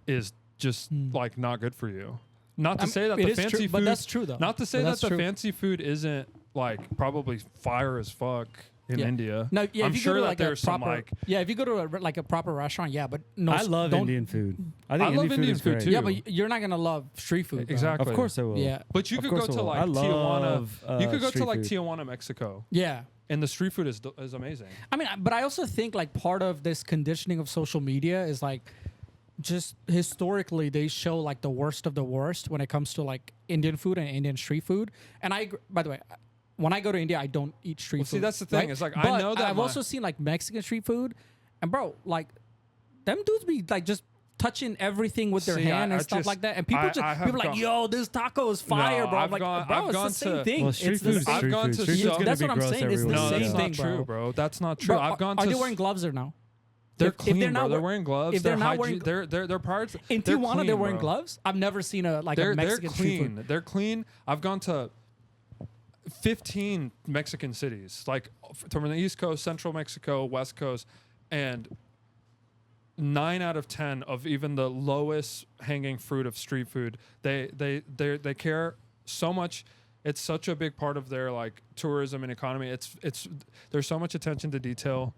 is just like not good for you. Not to say that it the is fancy true, food, but that's true though. not to say But that that's the true. fancy food isn't like probably fire as fuck in Yeah. India. No, yeah, I'm if you sure go to that like there's a proper, some like if you go to like a proper restaurant, yeah, but no, I love don't, Indian food. I I think love Indian Indian is food great. too. Yeah, but you're not gonna love street food. bro. Exactly. Of course I will. Yeah, But you Of could go course I to will. like I love, You could go to street like food. Tijuana, Mexico, yeah. and the street food is amazing. I mean, but I also think like part of this conditioning of social media is like just historically they show like the worst of the worst when it comes to like Indian food and Indian street food. And by the way, when I go to India, I don't eat street food. See, that's the thing. right? It's like, I But know that I've my- also seen like Mexican street food, and bro, like them dudes be like just touching everything with their See, hand I and stuff just- like that. And people I have people like, gone- yo, this taco is fire, No, bro. I'm I've like, gone- bro, I've it's gone the same to- thing. Well, It's street the food is same- I've street gone food. to Street food's so- gonna That's be what I'm gross saying, it's the everywhere. No, same that's thing, not true, bro. bro. That's not true. Bro, I've gone are to. they wearing gloves or no? They're if clean, they're bro. not They're wear- wearing gloves. if they're they're not hygiene. wearing- They're parts. In they're Tijuana, clean, they're wearing bro. gloves. I've never seen a They're Mexican street clean. food. They're clean. I've gone to 15 Mexican cities, like from the East Coast, Central Mexico, West Coast, and 9 out of 10 of even the lowest hanging fruit of street food, they care so much. It's such a big part of their like tourism and economy. It's there's so much attention to detail.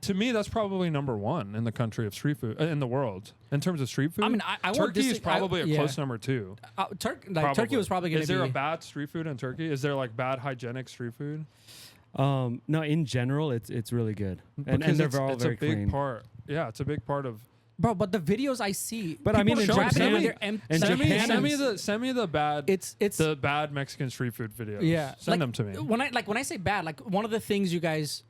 To me, that's probably number one in the country of street food in the world in terms of street food. I mean, I won't Turkey is dis- I- probably a yeah. close number 2. Turkey was probably going to Is be. there a bad street food in Turkey? Is there like bad hygienic street food? No, in general, it's really good, and Because they're all it's very a big clean. part. Yeah, it's a big part of Bro, but the videos I see, But I people mean, are in grabbing Japan- it with their empty in Japan- Send me the bad It's the bad Mexican street food videos. yeah. Send them to me. When I say bad, like one of the things you guys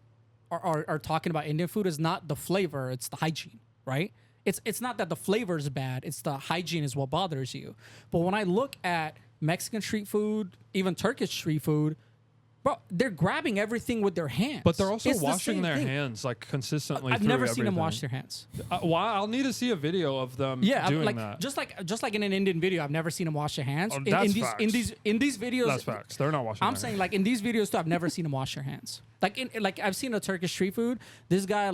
are talking about Indian food is not the flavor, it's the hygiene, right? It's not that the flavor is bad, it's the hygiene is what bothers you. But when I look at Mexican street food, even Turkish street food, bro, they're grabbing everything with their hands. But they're also It's the washing same their thing. hands like consistently. I've through never seen them everything. wash their hands. Why? I'll need to see a video of them Yeah, doing like that. just like in an Indian video, I've never seen them wash their hands. Oh, that's in facts. these videos, That's facts. They're not washing. I'm their saying hands. like in these videos too, I've never seen them wash their hands. Like I've seen a Turkish street food. This guy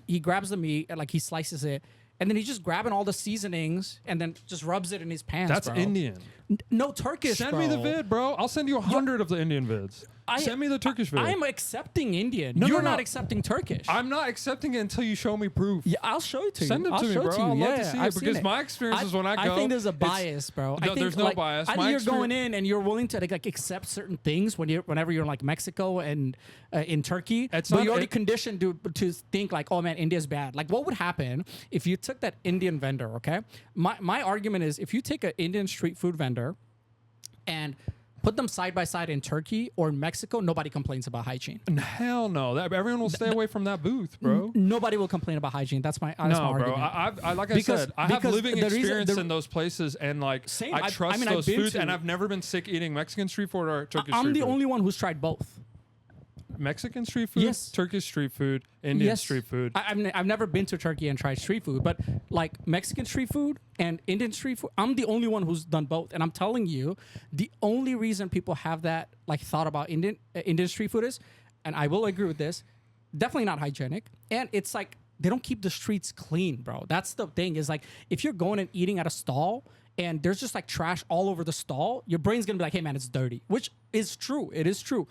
he grabs the meat and like he slices it, and then he's just grabbing all the seasonings and then just rubs it in his pants. That's bro. Indian. No Turkish. Send bro. me the vid, bro. I'll send you 100 of the Indian vids. Send me the Turkish vid. I'm accepting Indian. No, You're no. not accepting Turkish. I'm not accepting it until you show me proof. Yeah, I'll show it to you. Send it I'll to me, show bro. It to you. I'd love to see it I've seen because my experience is when I go. I think there's a it's- bias, bro. I No, think, there's no like, bias. I My think you're experience- going in and you're willing to like accept certain things whenever you're in like Mexico and in Turkey, It's but not- you're already it- conditioned to think like, oh man, India's bad. Like, what would happen if you took that Indian vendor? Okay, my argument is if you take an Indian street food vendor and put them side by side in Turkey or in Mexico, nobody complains about hygiene. Hell no. Everyone will stay away from that booth, bro. Nobody will complain about hygiene. That's my No, argument. bro. I like I Because- said, I have because living the reason- experience the- in those places, and like Same. I trust I've those been foods, to- and I've never been sick eating Mexican street food or Turkish I'm street the food. only one who's tried both. Mexican street food, Yes. Turkish street food, Indian street food. I've never been to Turkey and tried street food, but like Mexican street food and Indian street food, I'm the only one who's done both. And I'm telling you, the only reason people have that like thought about Indian street food is, and I will agree with this, definitely not hygienic. And it's like they don't keep the streets clean, bro. That's the thing is like if you're going and eating at a stall and there's just like trash all over the stall, your brain's gonna be like, hey man, it's dirty, which is true. It is true.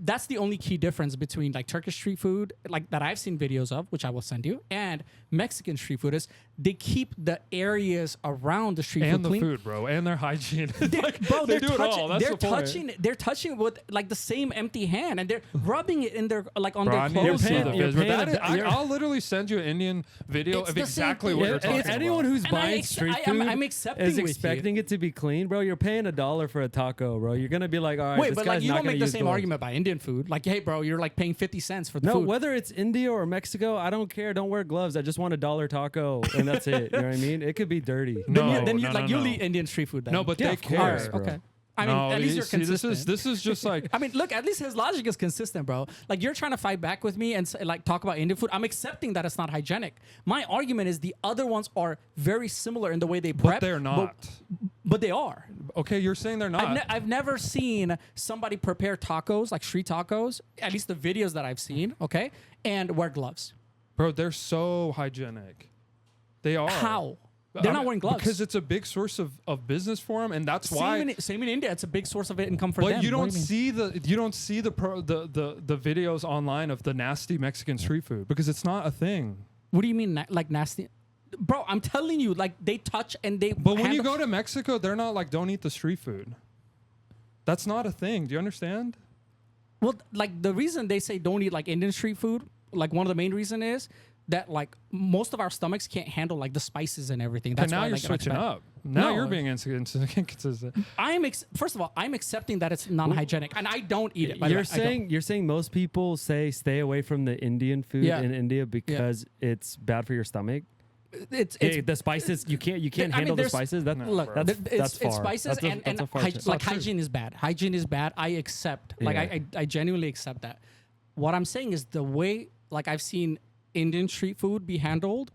That's the only key difference between like Turkish street food, like that I've seen videos of, which I will send you, and Mexican street food is they keep the areas around the street And food the clean. food, bro, and their hygiene. Like, Bro, they they're do it touching, all. That's they're the point. touching, they're touching with like the same empty hand, and they're rubbing it in their like on Bro, their I need to clothes. see paying- the bro. you're vids, but paying that a- is, you're- I'll literally send you an Indian video It's of the same exactly thing. what you're If talking If about. anyone who's And I buying ex- street I'm- food I'm accepting is with you. expecting it to be clean, bro, you're paying $1 for a taco, bro. You're gonna be like, all right, Wait, this but guy's like you not don't gonna make the use same gloves. argument by Indian food. Like, hey, bro, you're like paying 50 cents for the No, food. whether it's India or Mexico, I don't care. Don't wear gloves. I just want $1 taco, and that's it. You know what I mean? It could be dirty. Then you no, like no, you'll no. eat Indian street food. Then. No, but Yeah, they of care. course, bro. Okay. I mean, No, at least you you're see, consistent. this is just like I mean, look, at least his logic is consistent, bro. Like, you're trying to fight back with me and say, like talk about Indian food. I'm accepting that it's not hygienic. My argument is the other ones are very similar in the way they prep. but they're not. But they are. Okay, you're saying they're not. I've never seen somebody prepare tacos, like street tacos, at least the videos that I've seen, okay, and wear gloves. Bro, they're so hygienic. They are. How? They're not wearing gloves. Because it's a big source of business for them, and that's why. Same in India. It's a big source of income for them. But you What don't do mean? see the videos online of the nasty Mexican street food because it's not a thing. What do you mean, like nasty? Bro, I'm telling you, like they touch and they. But when you handle- go to Mexico, they're not like don't eat the street food. That's not a thing. Do you understand? Well, like the reason they say don't eat like Indian street food, like one of the main reason is that like most of our stomachs can't handle like the spices and everything. That's And now why you're like, switching like, up. Now No. you're being inconsistent. First of all, I'm accepting that it's non-hygienic, and I don't eat it. By the way. You're saying most people say stay away from the Indian food Yeah. in India because it's bad for your stomach. It's The spices you can't I mean, handle the there's- spices. That, Look, that's it's far. spices That's and a far hyg- stretch. like It's not true. hygiene is bad. Hygiene is bad. I accept. Like Yeah. I genuinely accept that. What I'm saying is the way like I've seen Indian street food be handled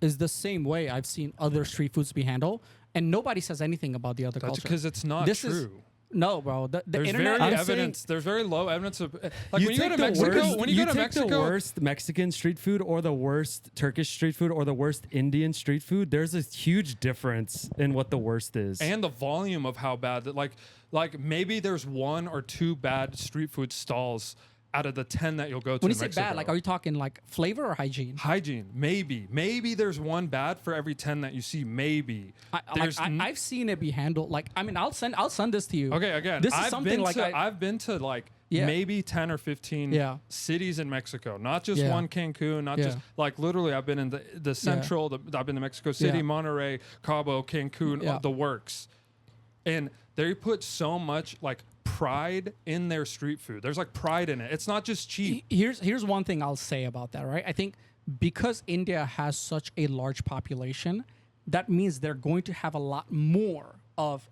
is the same way I've seen other street foods be handled, and nobody says anything about the other That's culture. because it's not This true. is no, bro. The There's internet. very I'm evidence. There's very low evidence of like when you go take to the Mexico. worst- When you go to take Mexico, the worst Mexican street food or the worst Turkish street food or the worst Indian street food, there's a huge difference in what the worst is. and the volume of how bad that like maybe there's one or two bad street food stalls out of the 10 that you'll go to. when you in say Mexico. bad, like are you talking like flavor or hygiene? Hygiene, maybe there's one bad for every 10 that you see. Maybe there's I've seen it be handled. Like I mean, I'll send this to you. okay. Again, this is I've something been like to, I've been to like Yeah. maybe 10 or 15 Yeah. cities in Mexico, not just Yeah. one Cancun, not Yeah. just like literally I've been in the central, I've been to Mexico City, Yeah. Monterrey, Cabo, Cancun, Yeah. the works. And they put so much like pride in their street food. There's like pride in it. It's not just cheap. Here's one thing I'll say about that, right? I think because India has such a large population, that means they're going to have a lot more of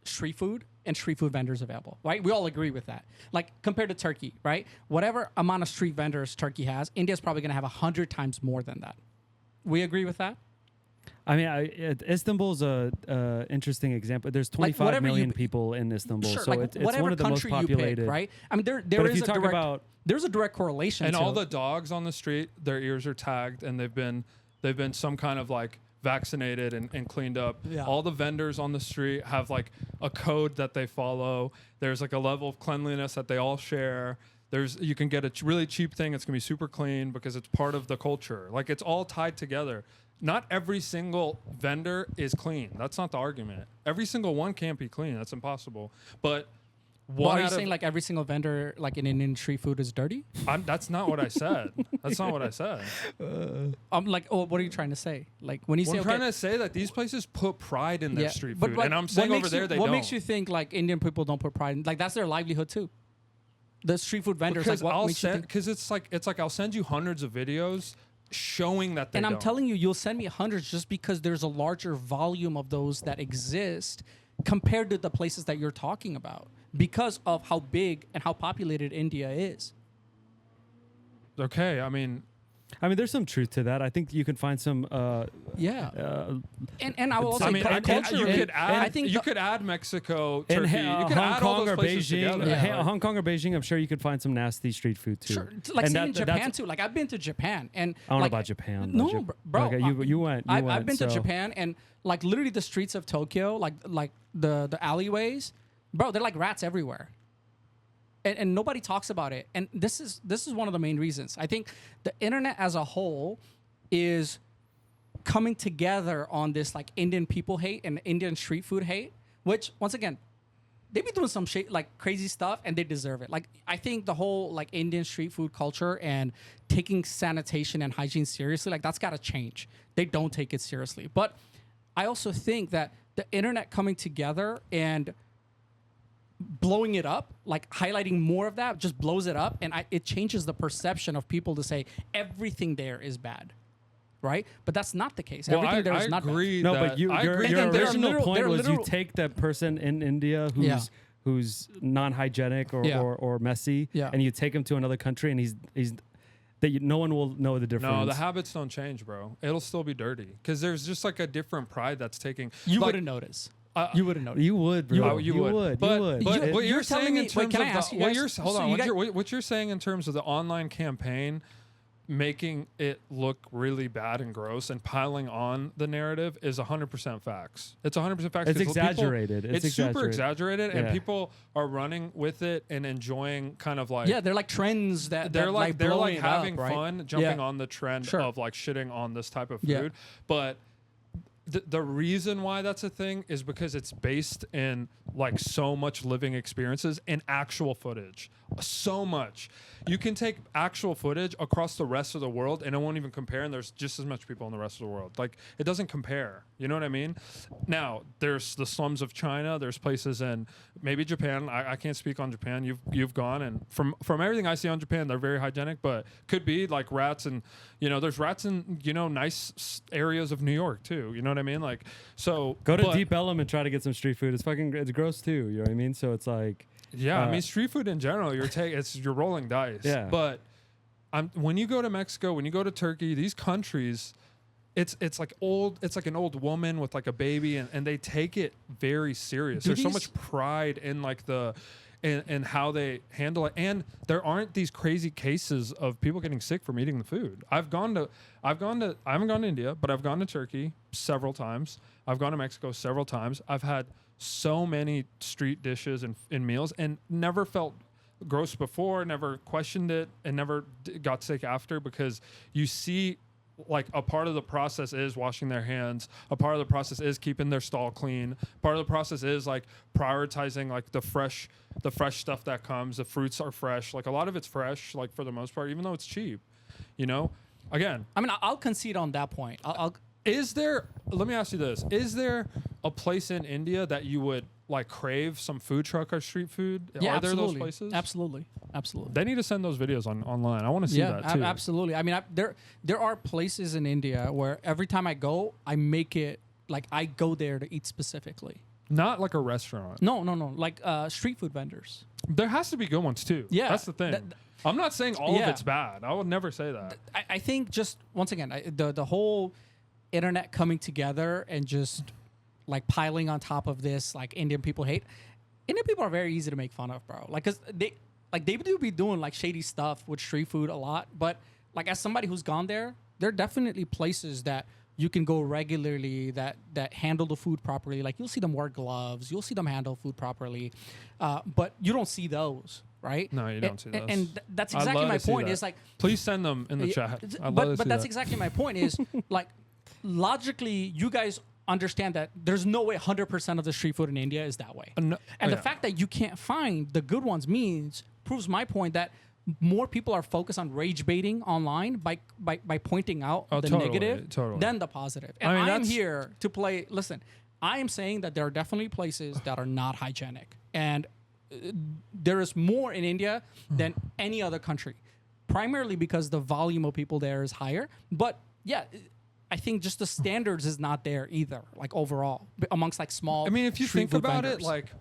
street food and street food vendors available, right? We all agree with that. Like compared to Turkey, right? Whatever amount of street vendors Turkey has, India's probably going to have 100 times more than that. We agree with that? I mean, Istanbul's a interesting example. There's 25 whatever million you- people in Istanbul, Sure, so like it's whatever one of the most country populated. you pick, right? I mean, there But if is you a talk direct, about there's a direct correlation. And to all the dogs on the street, their ears are tagged and they've been some kind of like vaccinated and cleaned up. Yeah. All the vendors on the street have like a code that they follow. There's like a level of cleanliness that they all share. You can get a really cheap thing. It's gonna be super clean because it's part of the culture. Like it's all tied together. Not every single vendor is clean. That's not the argument. Every single one can't be clean. That's impossible. But Well, are you saying like every single vendor like in Indian street food is dirty? that's not what I said. That's not what I said. Like, oh, what are you trying to say? Like when you Well, say I'm trying to say that these places put pride in their street but food, like, and I'm what saying makes over there you- they what don't. makes you think like Indian people don't put pride in? Like that's their livelihood too. The street food vendors, Because like what makes you think? because it's like I'll send you hundreds of videos showing that they And I'm don't. telling you, you'll send me hundreds just because there's a larger volume of those that exist compared to the places that you're talking about because of how big and how populated India is. Okay, I mean, there's some truth to that. I think you can find some. Yeah. And I will also I mean, say you could add. I think you could add Mexico, In Turkey. You could Hong add all Kong those or places Beijing, together. Yeah. Hong Kong or Beijing, I'm sure you could find some nasty street food too. Sure. Like And same in that- Japan that's- too. Like I've been to Japan and I don't know like, about Japan. No, but bro. Okay, you went. I've been to so- Japan and like literally the streets of Tokyo, like the alleyways, bro, they're like rats everywhere. And nobody talks about it. And this is one of the main reasons. I think the internet as a whole is coming together on this like Indian people hate and Indian street food hate, which once again, they be doing some shit like crazy stuff and they deserve it. Like I think the whole like Indian street food culture and taking sanitation and hygiene seriously, like that's got to change. They don't take it seriously. But I also think that the internet coming together and blowing it up, like highlighting more of that, just blows it up, and it changes the perception of people to say everything there is bad, right? But that's not the case. Well, Everything there is I not agree. No, that, but your I agree And your then there are original literal- point there are was you literal- take that person in India Yeah. who's non-hygienic or, Yeah. or messy, Yeah. and you take him to another country, and he's that no one will know the difference. No, the habits don't change, bro. It'll still be dirty because there's just like a different pride that's taking. You like, wouldn't notice. You wouldn't notice. You would, bro. You would. But you would. what You're you're telling saying me- in wait, terms can of I ask you what guys- you're hold so on, you what you're saying in terms of the online campaign making it look really bad and gross and piling on the narrative is 100% facts. It's 100% facts. It's 'cause people- exaggerated. It's super exaggerated, and Yeah. people are running with it and enjoying kind of like Yeah, they're like trends that they're that, like they're blowing like it up, having right? fun jumping Yeah. on the trend Sure. of like shitting on this type of Yeah. food, but the reason why that's a thing is because it's based in like so much living experiences and actual footage. So much. You can take actual footage across the rest of the world and it won't even compare, and there's just as much people in the rest of the world. Like it doesn't compare. You know what I mean? Now, there's the slums of China, there's places in maybe Japan. I can't speak on Japan. You've gone, and from everything I see on Japan, they're very hygienic, but could be like rats, and there's rats in nice areas of New York too. You know what I mean? Like so Go to but- Deep Element, try to get some street food. It's gross too. You know what I mean? So it's like Yeah, I mean street food in general, you're rolling dice. Yeah. But when you go to Mexico, when you go to Turkey, these countries, it's like an old woman with like a baby, and they take it very serious. Do There's so these- much pride in like in how they handle it, and there aren't these crazy cases of people getting sick from eating the food. I haven't gone to India, but I've gone to Turkey several times. I've gone to Mexico several times. I've had so many street dishes and meals and never felt gross before, never questioned it, and never got sick after, because you see like a part of the process is washing their hands. A part of the process is keeping their stall clean. Part of the process is like prioritizing like the fresh stuff that comes. The fruits are fresh. Like a lot of it's fresh, like for the most part, even though it's cheap. You know, again, I mean, I'll concede on that point. is there? Let me ask you this: is there a place in India that you would like crave some food truck or street food? Yeah, are there absolutely. those places? Absolutely. They need to send those videos online. I want to see that too. Absolutely. I mean, there are places in India where every time I go, I make it like I go there to eat specifically. Not like a restaurant. No. Like street food vendors. There has to be good ones too. Yeah, that's the thing. I'm not saying all of yeah. it's bad. I would never say that. I think just once again, the whole internet coming together and just like piling on top of this, like Indian people hate. Indian people are very easy to make fun of, bro. Like, cause they do be doing like shady stuff with street food a lot. But like as somebody who's gone there, there are definitely places that you can go regularly that handle the food properly. Like you'll see them wear gloves, you'll see them handle food properly, but you don't see those, right? No, you don't see those. And that's exactly my point. Is like, please send them in the chat. But that's exactly my point. Is like logically, you guys understand that there's no way 100% of the street food in India is that way. And the fact that you can't find the good ones proves my point that more people are focused on rage baiting online by pointing out the negative than the positive. And I am here to play. Listen, I am saying that there are definitely places that are not hygienic, and there is more in India than any other country, primarily because the volume of people there is higher. But yeah, I think just the standards is not there either, like overall, amongst like small. I mean, if you think about vendors. it, like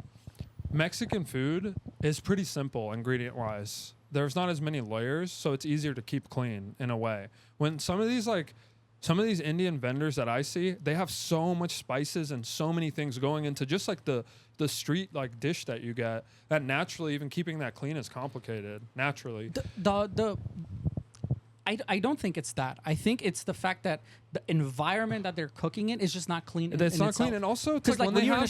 Mexican food is pretty simple ingredient wise. There's not as many layers, so it's easier to keep clean in a way. When some of these Indian vendors that I see, they have so much spices and so many things going into just like the street like dish that you get, that naturally even keeping that clean is complicated naturally. I don't think it's that. I think it's the fact that the environment that they're cooking in is just not clean. It's not clean, and also it's like when they have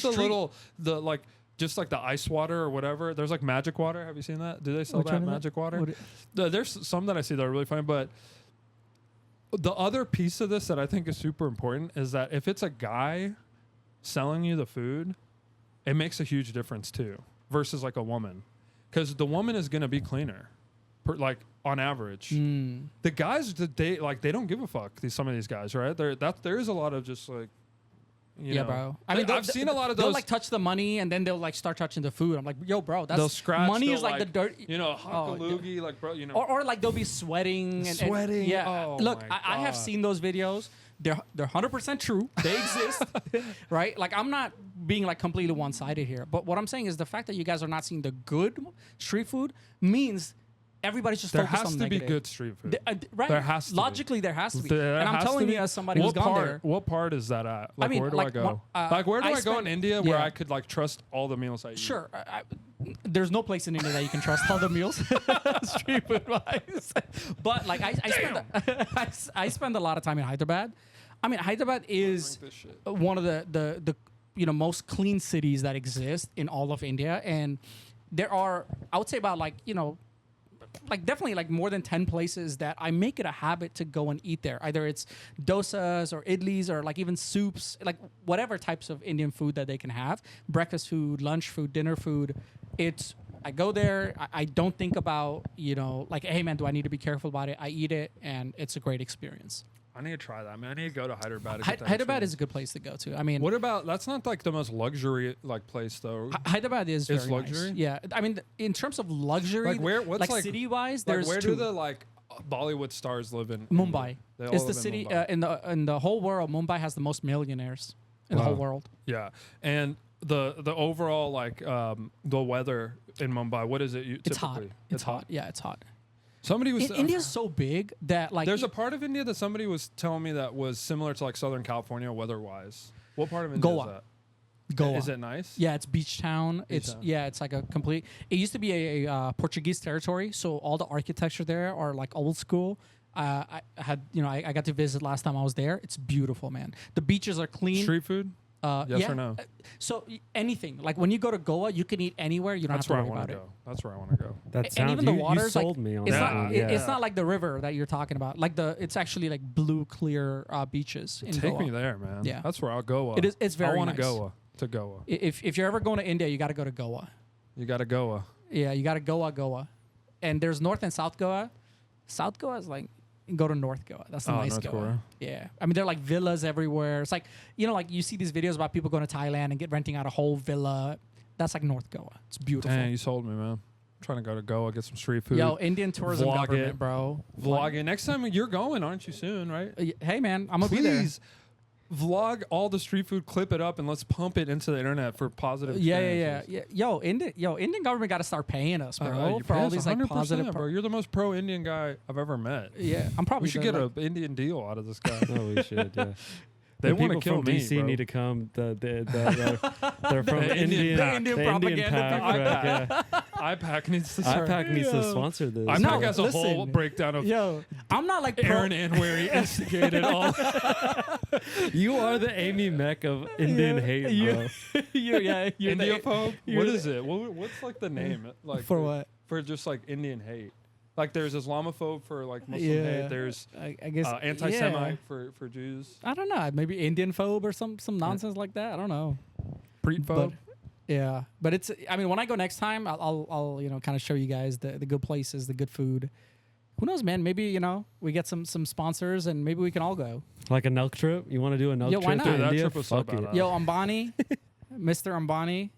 just like the ice water or whatever. There's like magic water. Have you seen that? Do they sell that magic water? There's some that I see that are really funny, but the other piece of this that I think is super important is that if it's a guy selling you the food, it makes a huge difference too, versus like a woman, because the woman is gonna be cleaner. Like on average, the guys they don't give a fuck. Some of these guys, right? There is a lot of just like, you know, bro. I mean, I've seen a lot of those. They'll like touch the money and then they'll like start touching the food. I'm like, yo, bro, that's they'll scratch. Money is like the dirt. You know, hunk a loogie, like bro, you know, or like they'll be sweating. And yeah. Oh, look, I have seen those videos. They're 100% true. They exist, right? Like I'm not being like completely one-sided here, but what I'm saying is the fact that you guys are not seeing the good street food means everybody's just focused on negative. There has to be good street food. Right. There has to Logically, there has to be. There and I'm telling you as somebody who's gone there. What part is that at? Like, I mean, where do I go? Where do I go in India where I could like trust all the meals I eat? Sure. There's no place in India that you can trust all the meals, street food wise. But like I spend a lot of time in Hyderabad. I mean, Hyderabad is one of the most clean cities that exist in all of India, and there are, I would say, about like definitely like more than 10 places that I make it a habit to go and eat there. Either it's dosas or idlis or like even soups, like whatever types of Indian food that they can have, breakfast food, lunch food, dinner food. I go there. I don't think about, like, hey man, do I need to be careful about it? I eat it and it's a great experience. I need to try that. I mean, I need to go to Hyderabad. Hyderabad is a good place to go to. I mean, what about, that's not like the most luxury like place though. Hyderabad is very luxury. Nice. Yeah, I mean, in terms of luxury, like where, what's like city wise, like there's where two. do the like Bollywood stars live in? Mumbai. It's the city in the whole world. Mumbai has the most millionaires in the whole world. Yeah, and the overall like the weather in Mumbai. What is it? It's hot. It's hot. Yeah, it's hot. Somebody was India's so big that like there's a part of India that somebody was telling me that was similar to like Southern California weather-wise. What part of India is that? Goa. Is it nice? Yeah, it's beach town. It's like a complete. It used to be a Portuguese territory, so all the architecture there are like old school. I got to visit last time I was there. It's beautiful, man. The beaches are clean. Street food. Yes or no? So anything like when you go to Goa, you can eat anywhere. You don't That's have where to I worry want about to it. go. That's where I want to go. That And sounds. even the you water's like sold me on it's that not one. it's Yeah. not like the river that you're talking about. Like it's actually like blue clear beaches in Take Goa. me there, man. Yeah. That's where I'll go. It is. It's very I want nice. to go to Goa. If you're ever going to India, you got to go to Goa. You got to Goa. Yeah, you got to Goa. And there's North and South Goa. South Goa is like go to North Goa. That's the nice North Goa. Goa. Yeah, I mean they're like villas everywhere. It's like like you see these videos about people going to Thailand and renting out a whole villa. That's like North Goa. It's beautiful. Dang, you sold me, man. I'm trying to go to Goa, get some street food. Yo, Indian tourism Vlog government, it. bro. Vlog it. Next time you're going, aren't you soon, right? Hey man, I'm gonna be there. Please vlog all the street food, clip it up, and let's pump it into the internet for positive. Yeah. experiences. Yo, Indian government got to start paying us, bro, You for pay all us these like 100%, positive. bro. You're the most pro Indian guy I've ever met. Yeah, I'm probably. We should the, get like, an Indian deal out of this guy. Oh, we should. Yeah. They The want to people kill from me, DC bro. need to come. They're from The Indian pack. Indian the Indian propaganda pack. people. Right, yeah. IPAC needs to start. IPAC needs to Yo. sponsor this. IPAC No, has a whole listen. breakdown of Yo, I'm not like pro. Aaron Anwary instigated all. You are the Amy Meck of Indian hate, bro. You're the- Indiaphobe? you're What the- is it? What's like the name? Like For what? For just like Indian hate. Like there's Islamophobe for like Muslim Yeah. hate. There's I guess anti-Semite yeah. for Jews. I don't know. Maybe Indian phobe or some nonsense like that. I don't know. Preet But phobe. yeah, but it's. I mean, when I go next time, I'll kind of show you guys the good places, the good food. Who knows, man? Maybe we get some sponsors and maybe we can all go. Like a Nelk trip? You want to do a Nelk Yo, why trip not? to Dude, that India? trip was so Fuck it. badass. Yo, Ambani, Mr. Ambani,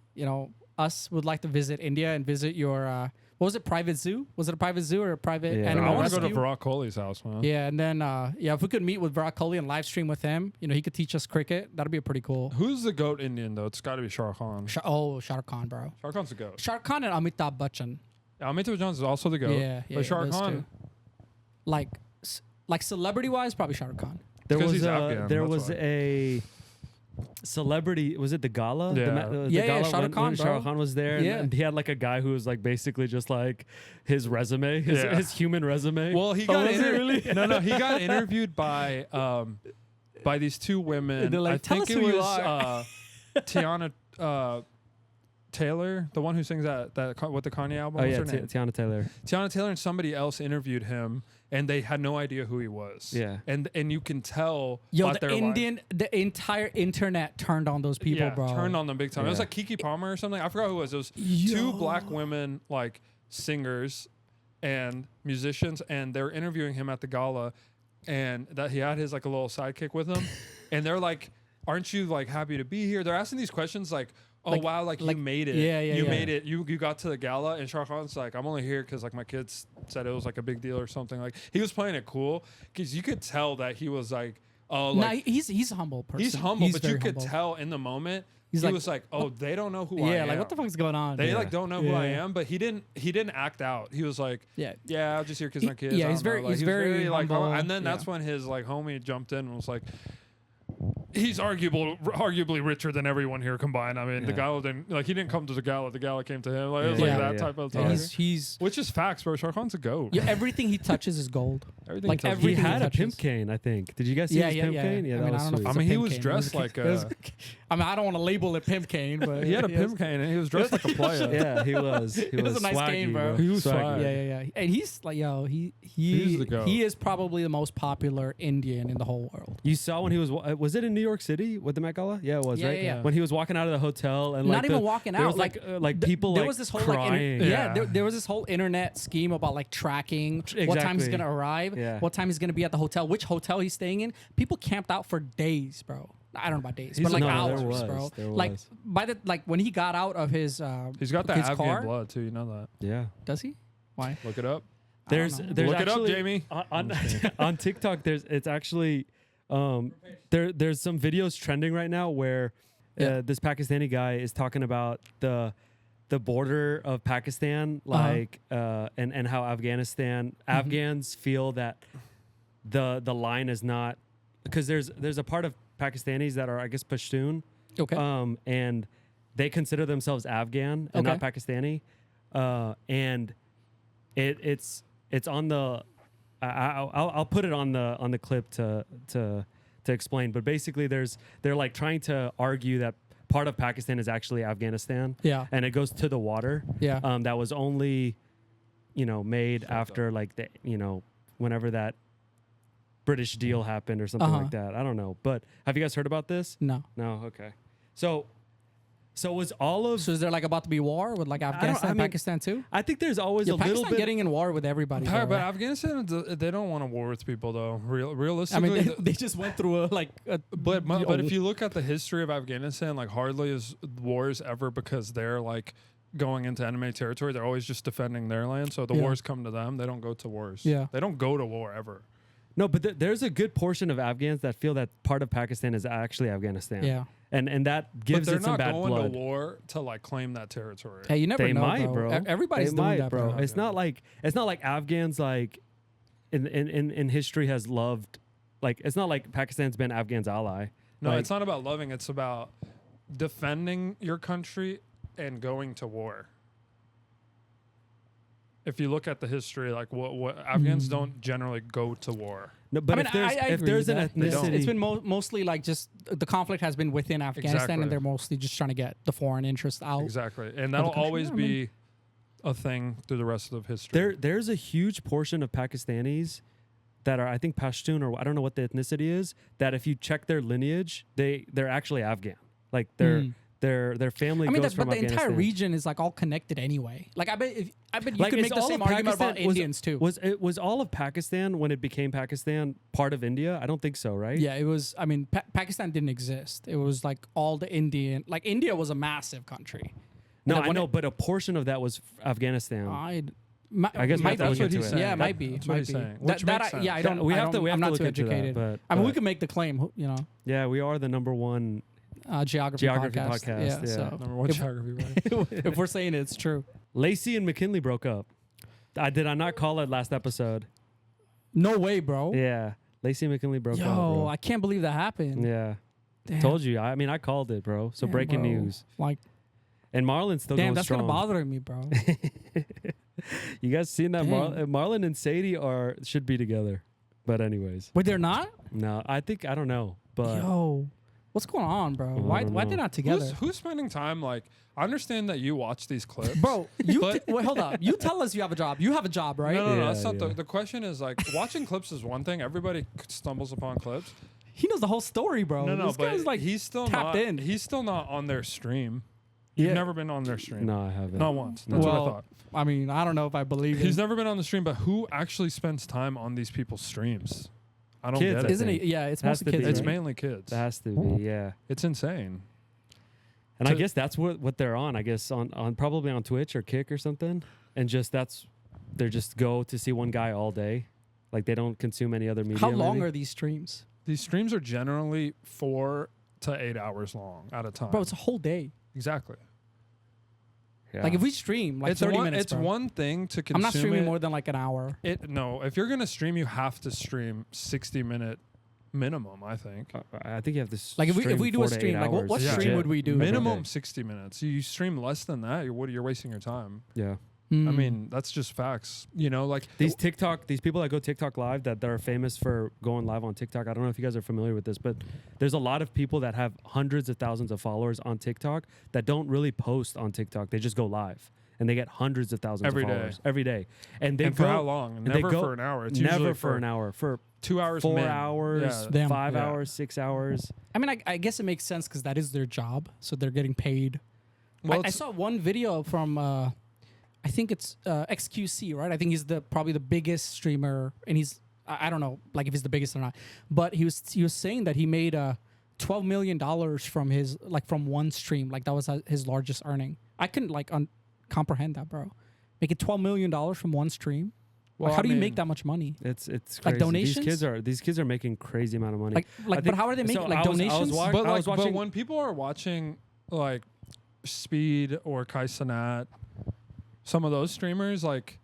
us would like to visit India and visit your. What was it? Private zoo? Was it a private zoo or a private Yeah. animal I want to rescue? go to Virat Kohli's house, man. Yeah, and then if we could meet with Virat Kohli and live stream with him, he could teach us cricket. That'd be pretty cool. Who's the GOAT Indian though? It's got to be Shah Khan. Shah Rukh Khan, bro. Shah Khan's the GOAT. Shah Rukh Khan and Amitabh Bachchan. Amitabh Bachchan is also the GOAT. Yeah, But Shah those Khan, two. Like celebrity wise, probably Shah Rukh Khan. There Because was he's Afghan, there that's was why. a celebrity. Was it the gala? Yeah. The Yeah, gala Shah Rukh when Khan, Shah bro. Rukh Khan was there. Yeah. And he had like a guy who was like basically just like his resume, Yeah. his human resume. well, he got was it interviewed. really? No, he got interviewed by these two women. They're like, I "Tell think us it who you was are." Tiana Taylor, the one who sings with the Kanye album. oh What's yeah, her name? Tiana Taylor. Tiana Taylor and somebody else interviewed him, and they had no idea who he was. Yeah. and you can tell. Yo, by the their live- the entire internet turned on those people, yeah, bro. turned on them big time. It was Yeah. like Kiki Palmer or something. I forgot who it was. It was Yo. two black women, like singers and musicians, and they were interviewing him at the gala, and that he had his like a little sidekick with him, and they're like, "Aren't you like happy to be here?" They're asking these questions like. Oh Like- wow! Like you like- made it. yeah, yeah, You yeah. made it. You got to the gala, and Shah Khan's like, I'm only here because like my kids said it was like a big deal or something. Like he was playing it cool because you could tell that he was like, oh, Nah, like he's a humble person. he's humble, but you very could humble. tell in the moment He's he like, was like, oh, they don't know who I am. Yeah, like what the fuck's going on? They Yeah. like don't know who I Yeah. am, but he didn't act out. He was like, Yeah. yeah, I'm just here because He- my kids. yeah, I he's don't know. very- Like, he's he was very like, humble. and then that's Yeah. when his like homie jumped in and was like. He's arguably richer than everyone here combined. I mean, the Yeah. gala didn't like he didn't come to the gala. The gala came to him. Like it was Yeah. like that Yeah. type of Yeah, talk. he's Which is facts, bro. Shah Khan's a goat. yeah, everything he touches is gold. Everything like he touches- He everything had a touches. pimp cane, I think. Did you guys see Yeah, his yeah, pimp yeah. cane? Yeah, I that mean, was I don't know if sweet. I it's a mean, he pimp was cane. dressed like a. I mean, I don't want to label it pimp cane, but He had a yes. pimp cane and he was dressed like a player. Yeah, he was. He It was was a nice swaggy, cane, bro. He was Swaggy. swag. Yeah. And he's like, yo, He's the goat. he is probably the most popular Indian in the whole world. You saw when he was it in New York City with the Met Gala? Yeah, it was, Yeah, right? yeah, yeah. When he was walking out of the hotel and Not like even walking there out, was like people there like was this whole crying. Yeah. there was this whole internet scheme about like tracking what time he's Exactly. gonna arrive, Yeah. what time he's gonna be at the hotel, which hotel he's staying in. People camped out for days, bro. I don't know about days, He's but like no, there hours, was, bro. there Like was. by the when he got out of his He's got that his Afghan car, blood too. You know that. Yeah. does he? Why? Look it up. I don't There's know. Look it up, actually, Jamie. on on TikTok it's actually there's some videos trending right now where Yeah. this Pakistani guy is talking about the border of Pakistan, like and how Afghans feel that the line is not, because there's a part of Pakistanis that are, I guess, Pashtun, Okay. and they consider themselves Afghan and not Okay. Pakistani, and it's on the I'll put it on the clip to to explain. But basically, they're like trying to argue that part of Pakistan is actually Afghanistan. Yeah. And it goes to the water. Yeah. That was only, made after like the, whenever that British deal happened or something like that. I don't know. But have you guys heard about this? No. No. Okay. So was all of. So is there like about to be war with like Afghanistan, and Pakistan too? I think there's always Yeah, a little Pakistan bit. getting in war with everybody. But though. Afghanistan, they don't want to war with people though. I Realistically, mean, they just went through but if you look at the history of Afghanistan, like hardly is wars ever because they're like going into enemy territory. They're always just defending their land. So the wars come to them. They don't go to wars. Yeah. They don't go to war ever. No, but there's a good portion of Afghans that feel that part of Pakistan is actually Afghanistan. Yeah. And that gives it some bad But they're not blood. going to war to like claim that territory. Hey, you never They know, might, bro. Everybody's They doing might, that, bro. bro. It's not like Afghans like in history has loved, like it's not like Pakistan's been Afghan's ally. No, Like, it's not about loving. It's about defending your country and going to war. If you look at the history, like what Afghans don't generally go to war. No, but I mean, if there's an ethnicity, it's been mostly like just the conflict has been within Afghanistan, Exactly. and they're mostly just trying to get the foreign interest out. Exactly, and that'll country. always Yeah, I be a thing through the rest of history. there's a huge portion of Pakistanis that are, I think, Pashtun, or I don't know what the ethnicity is, that if you check their lineage, they're actually Afghan. Like their family I mean, goes but from the entire Afghanistan. region is like all connected anyway. Like I bet you Like, could is make the all same of argument about Pakistan- was- Indians too. Was all of Pakistan, when it became Pakistan, part of India? I don't think so, right? Yeah, it was. I mean, Pakistan didn't exist. It was like all the Indian. Like India was a massive country. No, And I when know, but a portion of that was Afghanistan. I guess we might have to be. look into he's it. saying. Yeah, it might be. That's what Might he's be. saying. That, Which that makes I, yeah, I sense. don't. We I have don't, to- we I'm have to not too look into that, educated. but- I mean, we but- can make the claim. Yeah, we are the number one. Geography podcast. podcast, yeah. So Number one if, geography. Right? if we're saying it's true, Lacey and McKinley broke up. Did I not call it last episode? no way, bro. Yeah, Lacey and McKinley broke up. Yo, Bro. I can't believe that happened. Yeah, Damn. told you. I mean, I called it, bro. So Damn, breaking bro. news. Like, And Marlon's still damn, going that's strong. gonna bother me, bro. You guys seen that? Dang. Marlon and Sadie should be together. But anyways, Wait, they're not? no, I don't know. But Yo, what's going on, bro? I Why don't they're know. not together? Who's spending time like? I understand that you watch these clips, Bro, you But- wait, hold up. You tell us you have a job. You have a job, right? No, Yeah, that's not yeah. the question. Is like watching clips is one thing. Everybody stumbles upon clips. He knows the whole story, bro. No, This but guy's like he's still tapped not. in. He's still not on their stream. You've Yeah. never been on their stream. no, I haven't. Not once. That's what I Well, thought. I mean, I don't know if I believe He's it. never been on the stream, but who actually spends time on these people's streams? I don't Kids, get I it. Isn't think. it? Yeah, it's Has mostly to kids. be. It's right? mainly kids. That has to be, yeah. It's insane. And I To- guess that's what they're on. I guess on probably on Twitch or Kick or something. And just they just go to see one guy all day. Like they don't consume any other media. How long maybe. are these streams? These streams are generally 4 to 8 hours long at a time. Bro, it's a whole day. exactly. Yeah. Like if we stream like it's 30 one, minutes, It's bro. one thing to consume. I'm not streaming it. more than like an hour. No, if you're gonna stream, you have to stream 60-minute minimum. I think I think you have to Like if stream we do 4 a to 8 stream, like what hours. Yeah. stream would we do? Every minimum day. 60 minutes. You stream less than that, you're wasting your time. Yeah. I Mm. mean, that's just facts. You know, like These people that go TikTok live that are famous for going live on TikTok. I don't know if you guys are familiar with this, but there's a lot of people that have hundreds of thousands of followers on TikTok that don't really post on TikTok. They just go live and they get hundreds of thousands Every of day. followers every day. And they and go for how long? and they Never go- for an hour. It's never usually for an hour, for 2 hours. 4 min. hours, Yeah. Damn. 5 Yeah. hours, 6 hours. I mean, I guess it makes sense because that is their job, so they're getting paid. Well, I saw one video from I think it's XQC, right? I think he's probably the biggest streamer, and he's I don't know like if he's the biggest or not, but he was saying that he made $12 million from his from one stream, like that was his largest earning. I couldn't comprehend that, bro. Making $12 million from one stream. Well, Like, how I do you mean, make that much money? It's crazy. Like donations? These kids are making crazy amount of money. Like, I but think- how are they making so like I was donations? wa- But I was but watching- when people are watching like Speed or Kai Cenat, some of those streamers like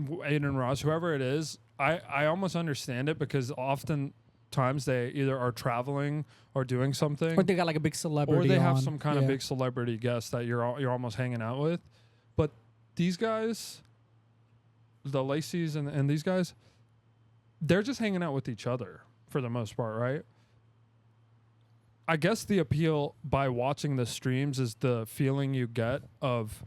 Aiden Ross, whoever it is, I almost understand it because oftentimes they either are traveling or doing something, or they got like a big celebrity, or they have on. some kind of Yeah. big celebrity guest that you're almost hanging out with. But these guys, the Lacey's and these guys, they're just hanging out with each other for the most part, right? I guess the appeal by watching the streams is the feeling you get of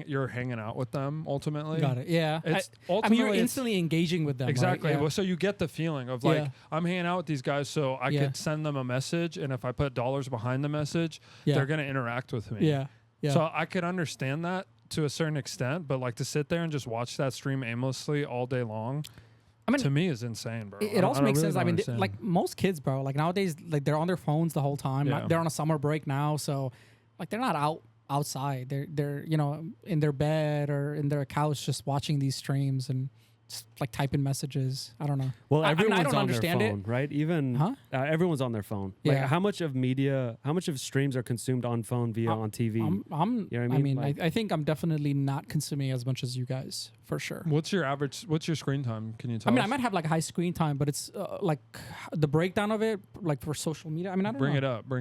you're hanging out with them ultimately. Got it. Yeah. It's I mean, ultimately you're it's- instantly engaging with them. Exactly. Right? Yeah. Well, so you get the feeling of like Yeah. I'm hanging out with these guys, so I Yeah. could send them a message, and if I put dollars behind the message, Yeah. they're gonna interact with me. Yeah. Yeah. So I could understand that to a certain extent, but like to sit there and just watch that stream aimlessly all day long, I mean, to me is insane, bro. it also makes sense. I mean, understand. like most kids, bro, like nowadays, like they're on their phones the whole time. Yeah. They're on a summer break now, so like they're not outside. They're you know in their bed or in their couch just watching these streams and just like typing messages. I don't know. Well, I mean, I everyone's don't on understand their it. phone, right? Even Huh? everyone's on their phone. Like, Yeah. how much of streams are consumed on phone via on TV? I'm You know what I I mean? mean, Like- I think I'm definitely not consuming as much as you guys for sure. What's your screen time? Can you tell I mean, us? I might have like high screen time, but it's like the breakdown of it, like for social media. I mean, I don't Bring know.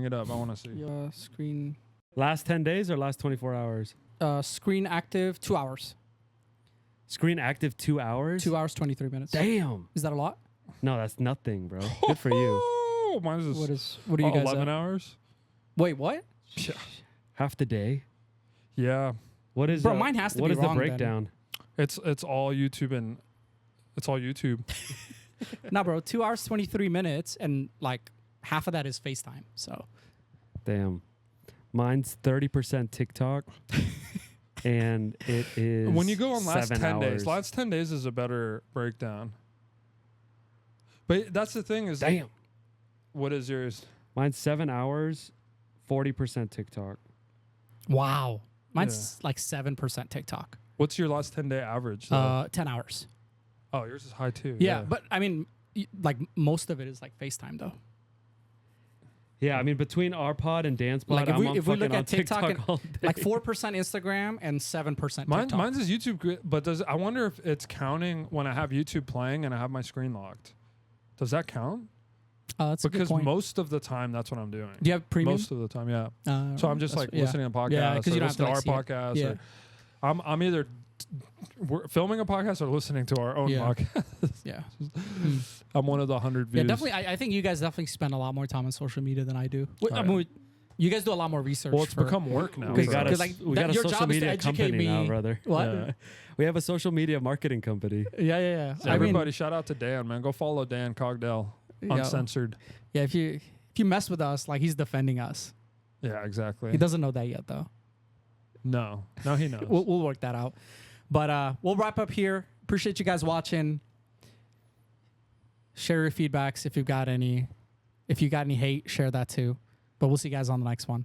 it up. I want to see. Screen Last 10 days or last 24 hours? screen active 2 hours. Screen active 2 hours? 2 hours 23 minutes. Damn. Is that a lot? No, that's nothing, bro. Good for you. Oh, mine is What are you guys 11 at? hours. Wait, what? Yeah. Half the day. Yeah, What is Bro, mine has to what be is wrong the then. breakdown? it's all YouTube and it's all YouTube. Nah, bro, 2 hours 23 minutes, and like half of that is FaceTime. So Damn. Mine's 30% TikTok. And it is When you go on last 7 10 hours. days, last 10 days is a better breakdown. But that's the thing is, Damn. what is yours? Mine's 7 hours, 40% TikTok. wow, mine's like 7% TikTok. What's your last 10-day average? though? 10 hours. Oh, yours is high too. Yeah, but I mean, like most of it is like FaceTime though. Yeah, I mean between our pod and Dan's pod, Like if I'm we look fucking on at TikTok, and, all day. like 4% Instagram and 7% TikTok. Mine's is YouTube, but I wonder if it's counting when I have YouTube playing and I have my screen locked. Does that count? That's a good Because point. most of the time, that's what I'm doing. Do you have premium? Most of the time, yeah. So I'm just That's- like yeah. listening to podcasts, Yeah, 'cause or you don't have listen to, to our like, see it. podcast. Yeah. Or I'm either we're filming a podcast or listening to our own Yeah. podcast. Yeah. I'm one of the 100 views. Yeah, definitely. I think you guys definitely spend a lot more time on social media than I do. I Alright. mean, you guys do a lot more research. Well, it's for- become work now. we Because- got a, because, like, we got a your social job is to media educate company now, me. brother. What? Yeah. We have a social media marketing company. Yeah, yeah, yeah. So everybody, shout out to Dan, man. Go follow Dan Cogdell, Yeah. uncensored. Yeah, if you mess with us, like he's defending us. Yeah, exactly. He doesn't know that yet, though. No, he knows. We'll work that out. But we'll wrap up here. Appreciate you guys watching. Share your feedbacks if you've got any. If you got any hate, share that too. But we'll see you guys on the next one.